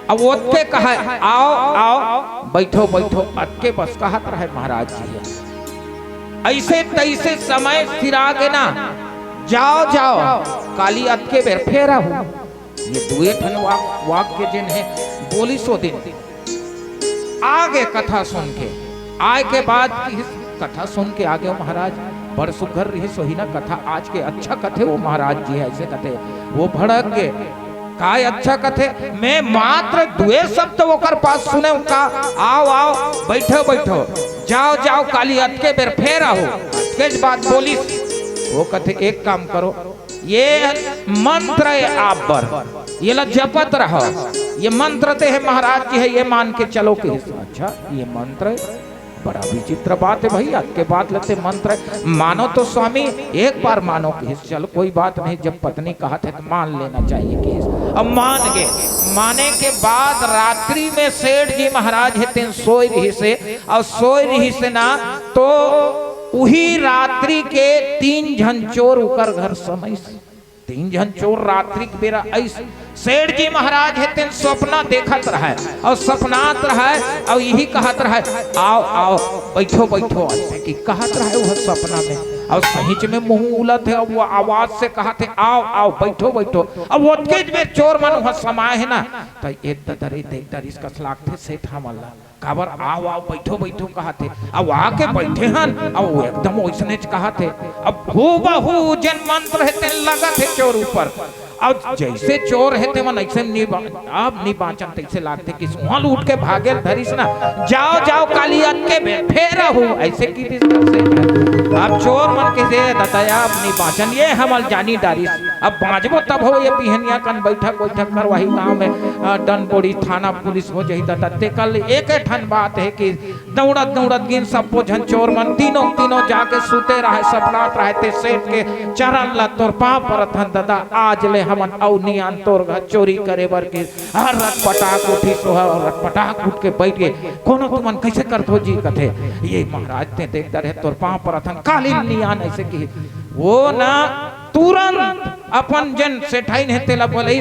अब वो के कहा आओ आओ बैठो बैठो, अटके बस कहत रहे महाराज जी। ऐसे तैसे समय फिरा के ना जाओ जाओ काली अटके बेर फेरा हूं। ये दुए ठन वाक्य जिन है बोली सो दिन आगे कथा सुन के आए के बाद कथा सुन के आगे महाराज बड़ सुघर रही सोही ना कथा आज के अच्छा कथे वो महाराज जी ऐसे कथे वो भड़क के काय अच्छा कथे मैं मात्र दुए शब्द ओकर पास सुने का आओ आओ बैठो बैठो जाओ जाओ काली अटके बेर फेर आओ के बात बोली वो कथे एक काम करो ये मंत्र है आप पर ये ला जपत रहो ये मंत्र ते है महाराज जी है ये मान के चलो के अच्छा ये मंत्र बड़ा विचित्र बात है भाई, आज के बाद लगते मंत्र मानो तो स्वामी एक बार मानो कि चलो कोई बात नहीं, जब पत्नी कहा था तो मान लेना चाहिए कि अब मान गए। माने के बाद रात्रि में सेठ जी महाराज हेते सोई रही से, और सोई रही से ना तो वही रात्रि के 3 जन चोर उकर घर समय से 3 जन चोर रात्रि के बेरा ऐसे सेठ जी महाराज हेते सपना देखत रहे और सपनात रहे और यही कहत रहे आओ आओ बैठो बैठो, ऐसे कि कहत रहे वह सपना में, और सहीच में मुंह उलट है, वो आवाज से कहा थे आओ आओ बैठो बैठो। अब वो में चोर मन वहां समाये है ना, तो एक दरी देख दरी इसका सलाख थे सेठ हमला काबर आओ आओ बैठो बैठो कहा थे। अब आके बैठे हन, अब वो एकदम वैसने कहा थे। अब हूबहू जन मंत्र है लगा थे चोर ऊपर, अब जैसे चोर है थे मन ऐसे अब नहीं बाँचन तैसे लागते कि वहां लूट के भागे धरिस ना, जाओ जाओ काली के फेर हो ऐसे की अब चोर मन के दे दताया अब नहीं बाँचन, ये हमल जानी डारिस अब बाँचबो तब हो ये पिहनिया कन बैठक बैठक कर वही गाँव में डन बोड़ी थाना पुलिस हो जाही तते कल एक ठन बात है कि दौड़त दौड़त गिन सब झन चोर मन तीनों तीनों जाके सुते रहे सपनात रहते सेठ के चरण ला तोर पाँव परत हन दादा आज ले हमन औ नियान तोर घर चोरी करे बर के हर रट पटाक उठी सोहा और रट पटाक उठ के बैठ गए कोनो तुमन कैसे करत हो जी कथे। ये महाराज ने देखता रहे तोर पाँव परत हन काली नियान ऐसे की वो ना तुरंत अपन जन सेठाइन है तेला बोले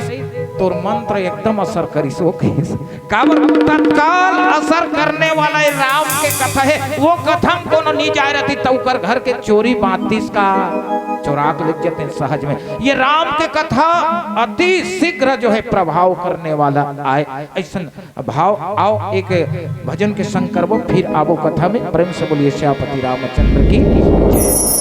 तोर मंत्र एकदम असर करिस वो काबर तत्काल असर करने वाला राम के कथा है, वो कथम कोनो नहीं जाय रहती तो कर घर के चोरी बांतिस का चोराक लिख जाते सहज में। ये राम के कथा अति शीघ्र जो है प्रभाव करने वाला आए ऐसा भाव। आओ एक भजन के संग करबो फिर आवो कथा में। प्रेम से बोलिए श्यामपति रामचंद्र की जय।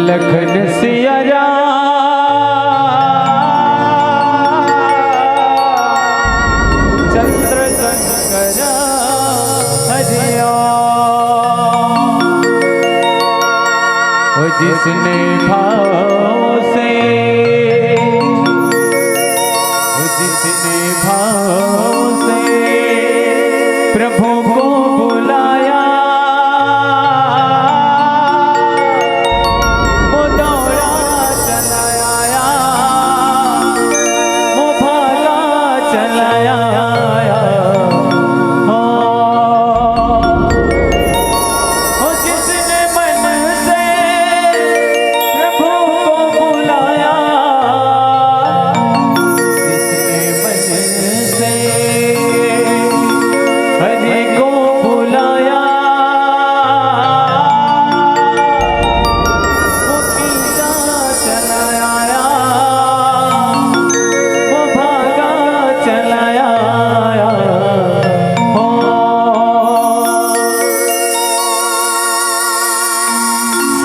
लखन सिया राम चंद्र शंकर हरिया, जिसने भाव से प्रभु को बुलाया वो दौड़ा चलाया, वो भागा चलाया। जिसने मन से प्रभु को बुलाया, जिसने मन से हरि को बुलाया, वो खींचा चलाया, वो भागा चलाया।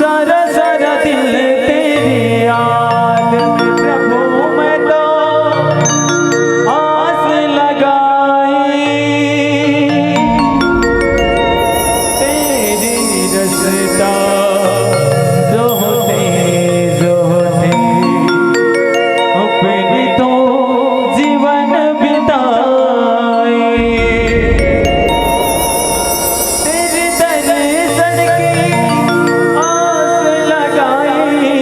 सारा सारा दिल तेरी याद में प्रभु मैं तो आस लगाई, तेरी रसता जो होते अपनी तो जीवन बिताए, तेरे दर्शन की आस लगाई,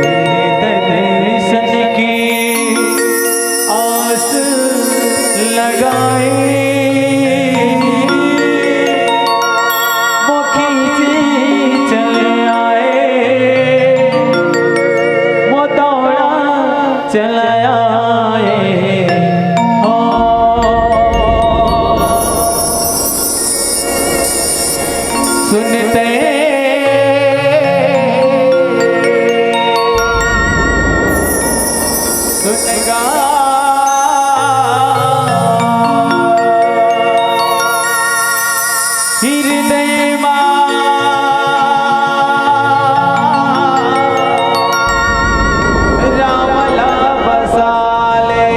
तेरे दर्शन की आस लगाई। वो खींची चले आए, वो दौड़ा चला आए। सुनते सुनेगा हृदय रामला बसाले।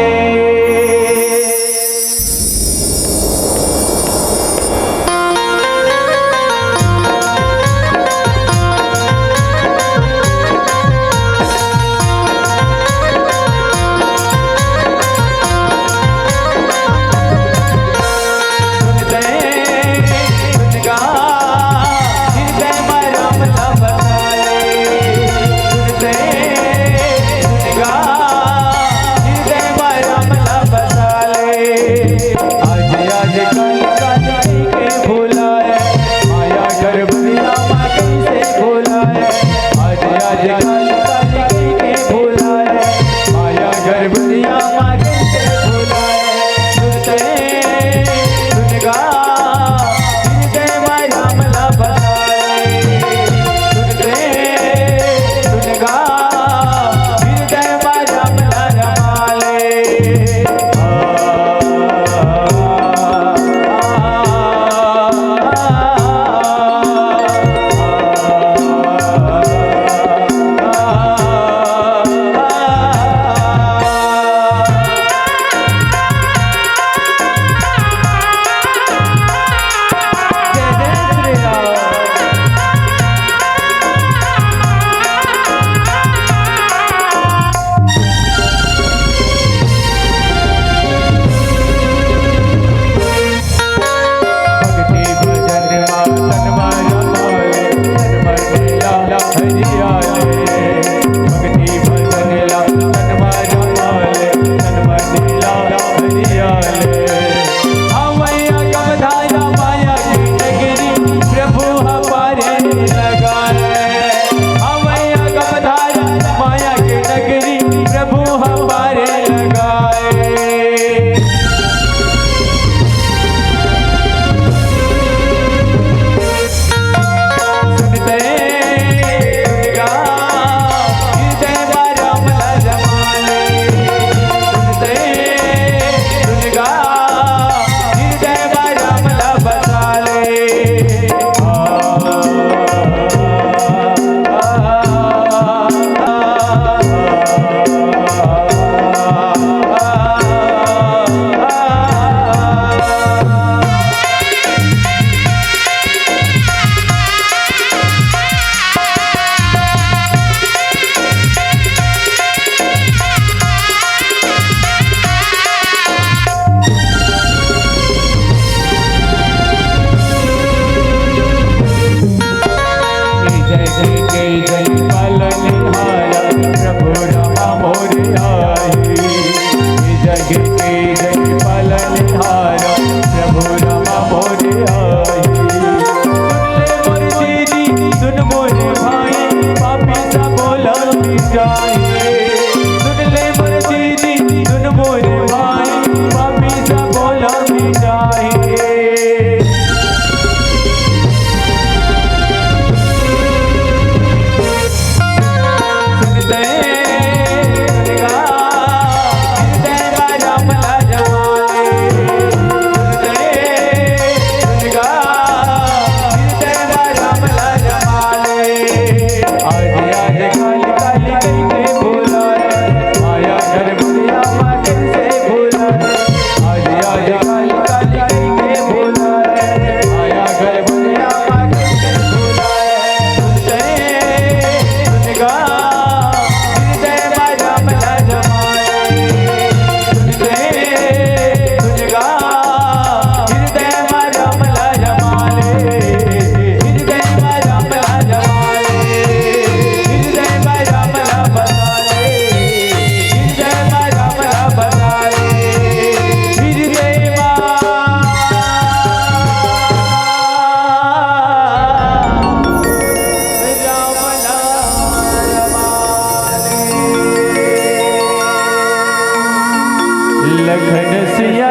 लखन सिया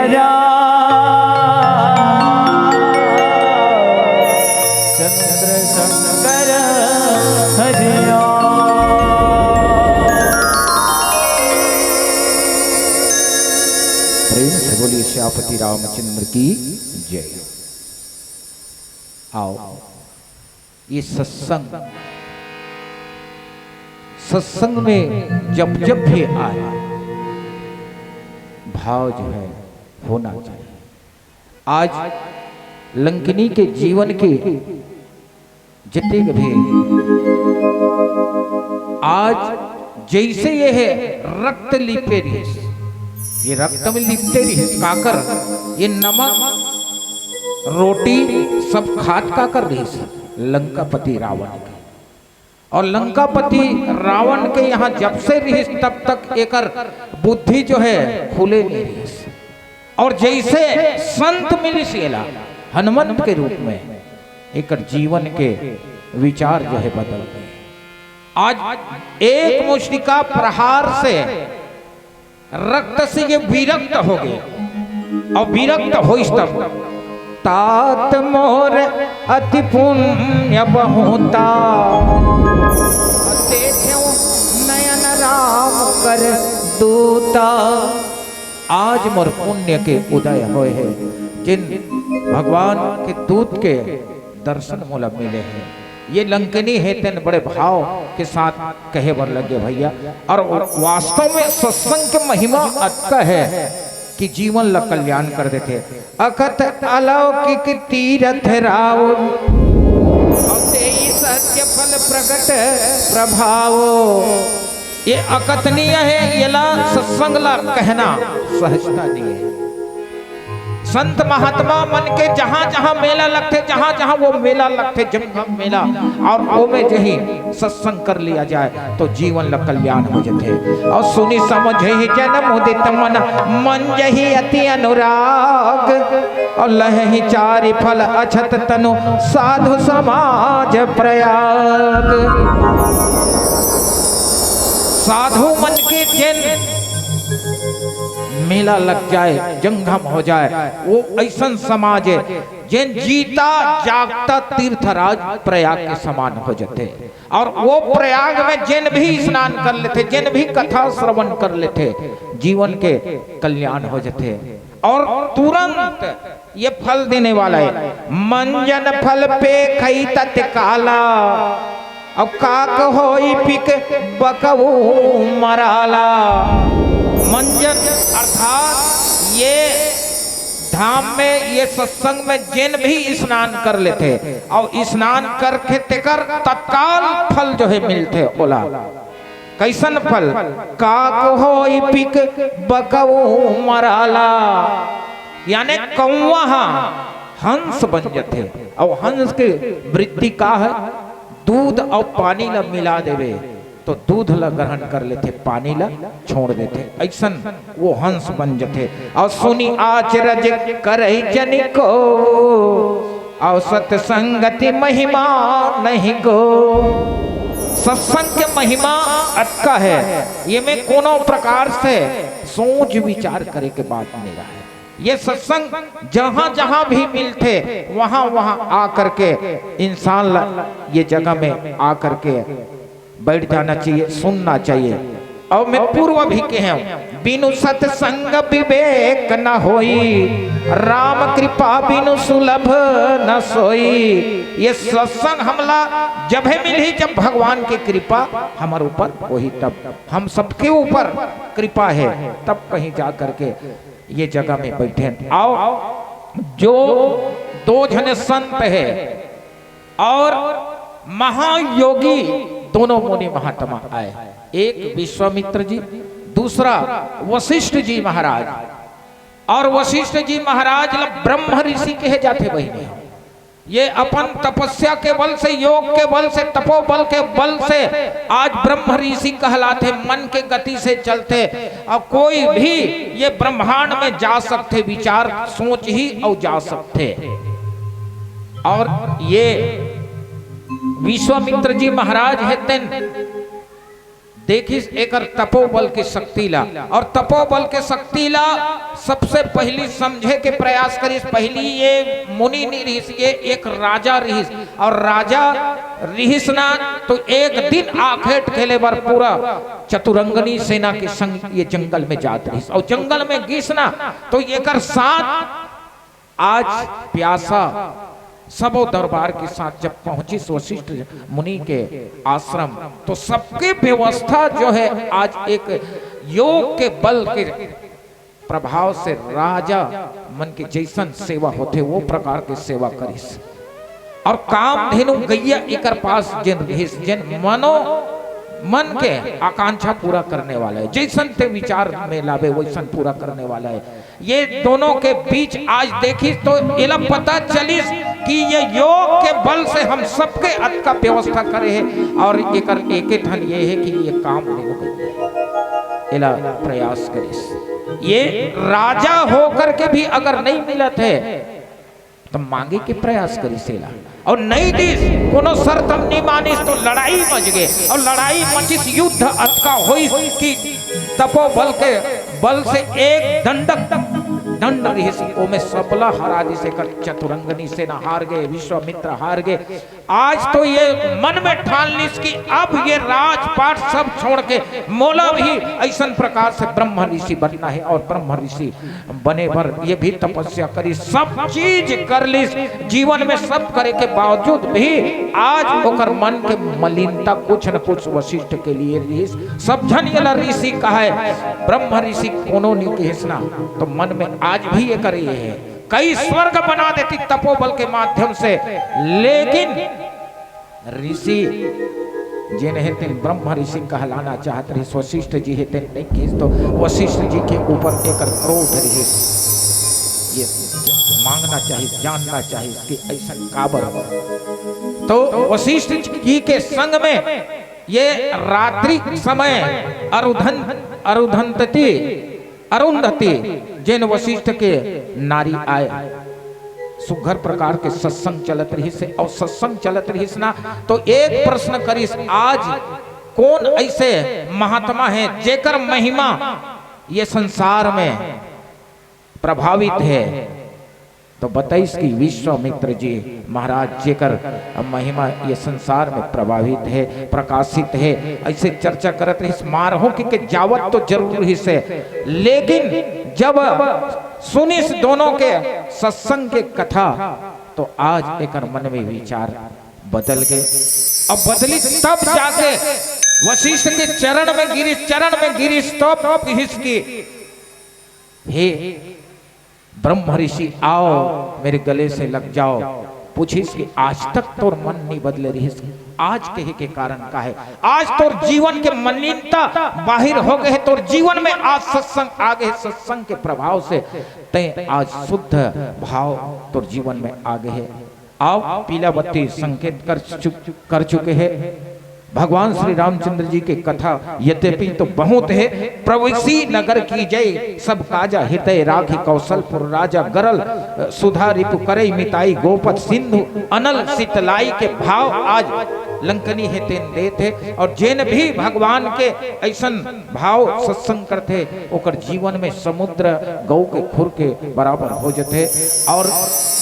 चंद्र शंकर हरिया। प्रेम से बोलिए श्यापति रामचंद्र की जय। आओ, ये सत्संग में जब जब भी आए भाव जो है होना चाहिए। आज लंकिनी के जीवन के जितने भी आज जैसे ये है रक्त लिपटे रिस, ये रक्त में लिपटे रिस काकर, ये नमक रोटी सब खात का कर रिस लंकापति रावण के। और लंकापति रावण के यहाँ जब से रिस तब तक एकर बुद्धि जो है खुले नहीं रिस। और जैसे संत मिलिसेला हनुमंत के रूप में एकर जीवन के विचार जो है बदल गए। आज एक मुष्टिका प्रहार से रक्त से ये विरक्त हो गए। और विरक्त हो तब तात मोर अति पुण्य बहुता नयन राम कर दूता। आज मोर पुण्य के उदय होए हैं, जिन भगवान के दूत के दर्शन मोला मिले हैं। ये लंकिनी है तेन बड़े भाव के साथ कहे बर लगे भैया। और वास्तव में सत्संग की महिमा अटका है कि जीवन ला कल्याण कर देते। अकथ अलौकिक तीरथ राव सत्य फल प्रकट प्रभाव। ये अकथनीय है, ये ला सत्संग ला कहना सहजता नहीं है। संत महात्मा मन के जहां जहां मेला लगते, जहां जहां वो मेला लगते जब मेला और वो में जही सत्संग कर लिया जाए तो जीवन ला कल्याण हो जाते। और सुनी समझ ही जन मुदित मन मन जही अति अनुराग। और लहि चारि फल अछत तनु साधु समाज प्रयाग। साधु मन के जन मेला लग जाए, जंगम हो जाए, वो ऐसा समाज है जिन जीता जागता तीर्थराज प्रयाग के समान हो जाते। और वो प्रयाग में जिन भी स्नान कर लेते, जिन भी कथा श्रवण कर लेते, जीवन के कल्याण हो जाते। और तुरंत ये फल देने वाला है। मंजन फल पे खई तत्काला, अब काक होई पिक बकवू मराला। मंजन अर्थात ये धाम में, ये सत्संग में जिन भी स्नान कर लेते और स्नान करके तेकर तत्काल फल जो है मिलते। ओला कैसन फल? काक होई पिक बकवू मराला, यानी कौवा हंस बन जाते। और हंस के वृत्ति का है दूध और पानी ला मिला देवे तो दूध ला ग्रहण कर लेते, पानी ला छोड़ देते, ऐसा वो हंस बन जाते। और सुनी आचरज करई जनि को, और सत्संगति महिमा नहीं को। सत्संग के महिमा अटका है, ये में कोनो प्रकार से सोच विचार करे के बात नहीं रहा है। ये सत्संग जहां जहां भी मिलते वहां वहां आकर के इंसान ये जगह में आकर के बैठ जाना चाहिए, सुनना चाहिए। और मैं पूर्व भी कहे बिनु सत्संग विवेक न होई, राम कृपा बिनु सुलभ न सोई। ये सत्संग हमला जब है मिली, जब भगवान की कृपा हमारे ऊपर वही, तब हम सबके ऊपर कृपा है, तब कहीं जा करके ये जगह में बैठे। आओ, जो दो जने संत है और महायोगी दोनों मुनि महात्मा आए, एक विश्वामित्र जी, दूसरा वशिष्ठ जी महाराज। और वशिष्ठ जी महाराज ब्रह्म ऋषि कहे जाते बहिनी। ये अपन तपस्या के बल से, योग के बल से, तपोबल के बल से आज ब्रह्म ऋषि कहलाते, मन के गति से चलते। और कोई भी ये ब्रह्मांड में जा सकते, विचार सोच ही और जा सकते। और ये विश्वामित्र जी महाराज है देखिस एकर तपोबल की शक्तिला और तपोबल के शक्तिला सबसे पहली समझे के प्रयास करिस। पहली ये मुनि नहीं रहिस, ये एक राजा रहिस और राजा रहिस ना तो एक दिन आखेट खेले बार पूरा चतुरंगनी सेना के संग ये जंगल में जात रहिस और जंगल में गिस ना तो एकर साथ आज प्यासा सबो दरबार के साथ जब पहुंची वशिष्ठ मुनि के आश्रम तो सबके व्यवस्था जो है आज एक योग के बल के प्रभाव से राजा मन के जैसन सेवा होते वो प्रकार के सेवा करिस और काम धेनु गैया एकर पास जिन मनो मन के आकांक्षा पूरा करने वाला है, जैसन ते विचार में लावे वैसन पूरा करने वाला है। ये दोनों के बीच आज देखी तो इला पता चलिस कि ये योग के बल से हम सबके अत का व्यवस्था करे है और एक धन ये है कि ये काम नहीं इला प्रयास करिस। ये राजा होकर के भी अगर नहीं मिलत है तो मांगे के प्रयास करिस और नहीं दिस कोनो शर्त हम नहीं मानिस तो लड़ाई मच गए और लड़ाई मचिस युद्ध अतका होई कि तपोबल के बल से एक दंड रहिस ओमे सबला हरा दिसे कर चतुरंगनी सेना हार गए, विश्वामित्र हार गए। आज तो ये मन में ठान लिस कि अब ये राजपाट सब छोड़ के मोला भी ऐसा प्रकार से ब्रह्म ऋषि बनना है और ब्रह्म ऋषि बने भर ये भी तपस्या करी सब चीज कर लिस जीवन में सब करे के बावजूद भी आज ओकर मन के मलिनता कुछ न कुछ वशिष्ठ के लिए ऋषि सब जन ये ऋषि कहा है ब्रह्म ऋषि कोनो नहीं कहना तो मन में आज भी ये करे है कई स्वर्ग बना देती तपोबल के माध्यम से, लेकिन ऋषि जिन हेते ब्रह्म ऋषि कहलाना चाहते रहे वशिष्ठ जी हेते नहीं किस तो वशिष्ठ जी के ऊपर एक क्रोध रही ये मांगना चाहिए जानना चाहिए कि ऐसा काबर तो वशिष्ठ जी के संग में ये रात्रि समय अरुंधति जिन वशिष्ठ के नारी आए सुघर प्रकार के सत्संग चलत रही से और सत्संग चलत रही ना तो एक प्रश्न करिस आज कौन ऐसे महात्मा है जेकर महिमा ये संसार में प्रभावित है तो बताइस कि विश्वामित्र जी महाराज जेकर महिमा ये संसार में प्रभावित है प्रकाशित है ऐसे चर्चा करत रही मारहो कि जावत तो जरूर ही से, लेकिन जब सुनिस दोनों के सत्संग के कथा तो आज एक मन में विचार बदल गए अब बदली तब जाके वशिष्ठ के चरण में गिरिश तब हिसकी हे ब्रह्म ऋषि आओ मेरे गले से लग जाओ पूछिस कि आज तक तोर मन नहीं बदले रही आज कहे के कारण का है आज तोर जीवन के मलिनता बाहर हो गए तोर जीवन में आज सत्संग आ गए सत्संग के प्रभाव से तय आज शुद्ध भाव तोर जीवन में आ गए है आओ पीला बत्ती संकेत कर चुके हैं भगवान श्री रामचंद्र जी की कथा यद्यपि तो बहुत है प्रवेशी नगर की जय सब काजा हितय राखी कौशलपुर राजा गरल सुधा रिपु करई मिताई गोपत सिंधु अनल शीतलाई के भाव आज लंकनी है तेन देते और जिन भी भगवान के ऐसन भाव सत्संग करते ओकर जीवन में समुद्र गौ के खुर के बराबर हो जाते और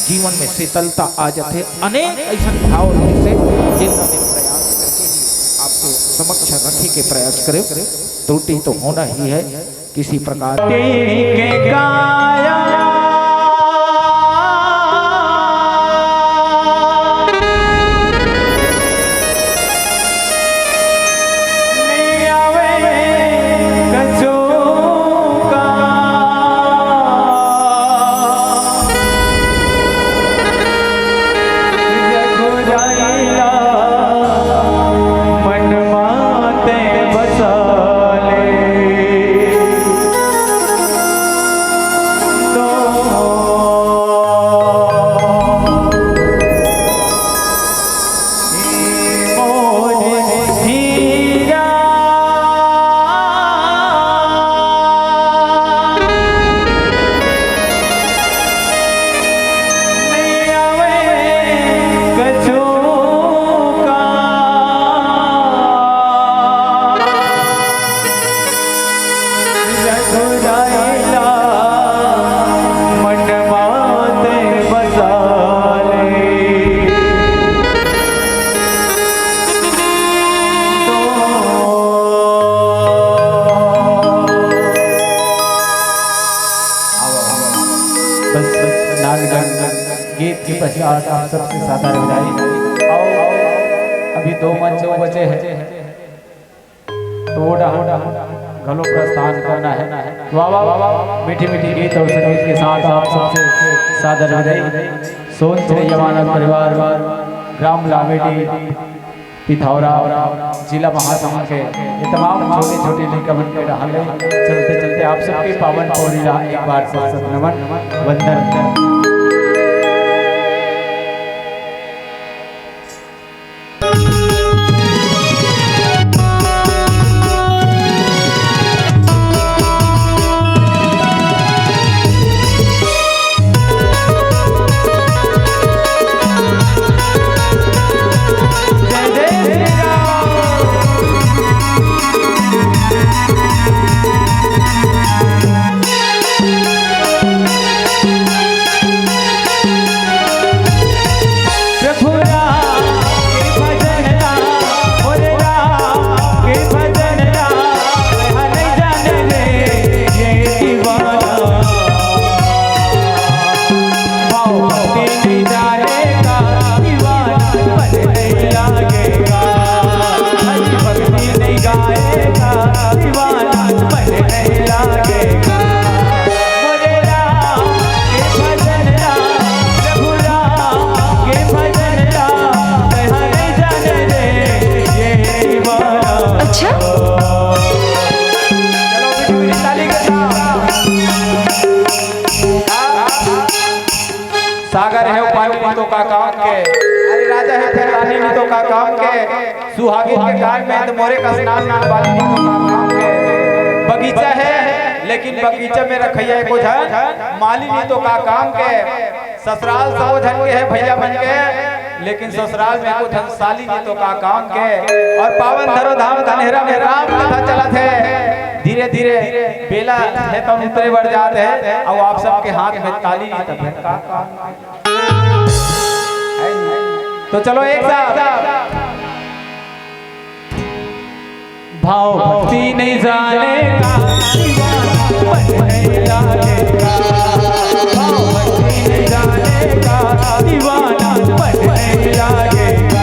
जीवन में शीतलता आ जाते अनेक ऐसा भाव से जिनका प्रयास आपको समक्ष रखने के प्रयास करें त्रुटि तो होना ही है किसी प्रकार के गाया तो प्रधानगण गीत के पश्चात आप सबसे सादर बजाई। आओ अभी 2 मंच बचे हैं, थोड़ा घलो प्रस्थान करना है। वाह मीठी मीठी गीत और संगीत के साथ आप सबसे सादर बजाई। सोन श्री जमानत परिवार ग्राम लावेडी पिथौरा जिला महासमुंद के ये तमाम छोटे छोटे निकमन के रहले चलते चलते आप सबके पावन पौड़ीला एक बार से नमन वंदन। सागर है पानी नीतों का काम के, अरे राजा है फिर रानी नीतों का काम के, सुहागिन के गान में तो मोरे का स्नान नान वाली नीतों का काम के। बगीचा है लेकिन बगीचा में रखैया को धन माली नीतों का काम के। ससुराल सब धन के है भैया बन के, लेकिन ससुराल में को धन साली नीतों का काम के। और पावन धरो धाम धनेरा में राम कथा चलत है। धीरे धीरे बेला है तो उतरे बढ़ जाते हैं और आप सबके हाथ में ताली नहीं तब का तो चलो एक साथ भाव भक्ति नहीं जाने का नहीं लागेगा, भाव भक्ति नहीं जाने का दीवाना नहीं लागेगा।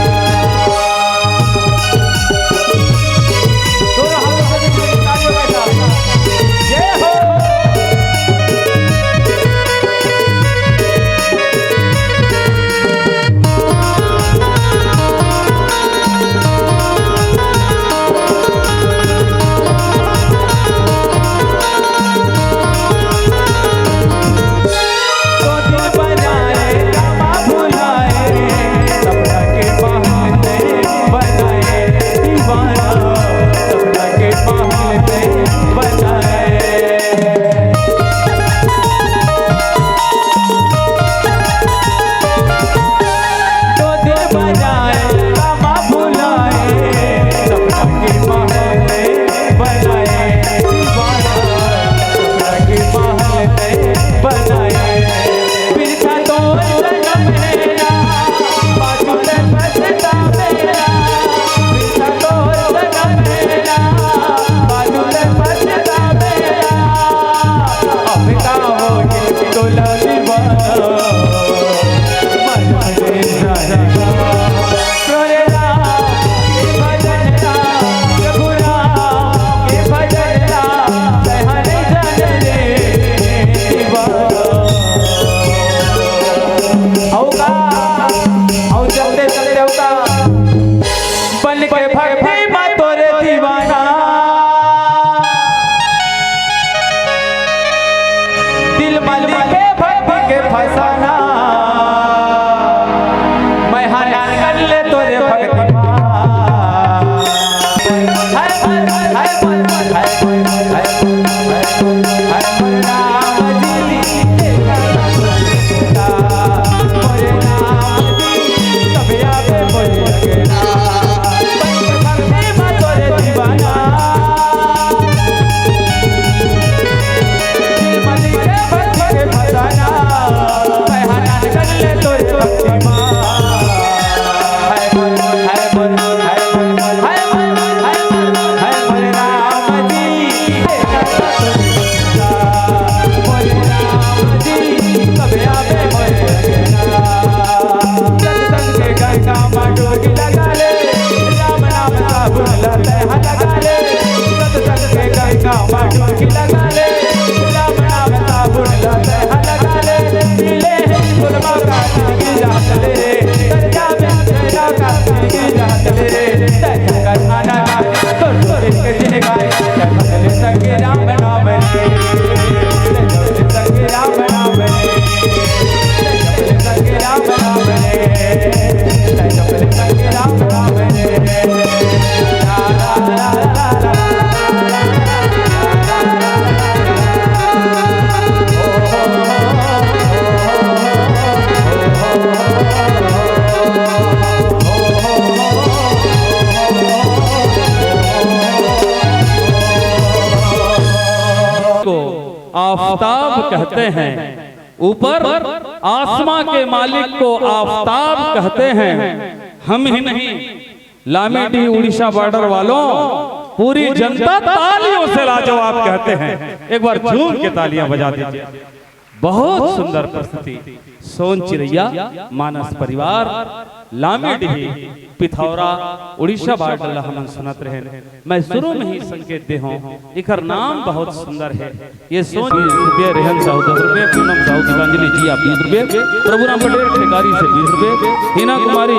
को आफताब कहते हैं, ऊपर आसमां के मालिक को आफताब कहते हैं। हम ही नहीं, लामेडी उड़ीसा बॉर्डर वालों, पूरी जनता तालियों से लाजवाब कहते हैं। एक बार झूम के तालियां बजा दीजिए। बहुत सुंदर प्रस्तुति। सोन चिरैया मानस परिवार लामेडी पिथौरा उड़ीसा बॉर्डर हमन सुनत रहे। मैं शुरू में ही संकेत दे हूं, इकर नाम बहुत सुंदर है। ये सोन रुपये, रेहन साहू 10 रुपये, पूनम साहू गीतांजलि जी आप 20 रुपये, प्रभुराम पटेल ठेकारी से 20 रुपये, हिना कुमारी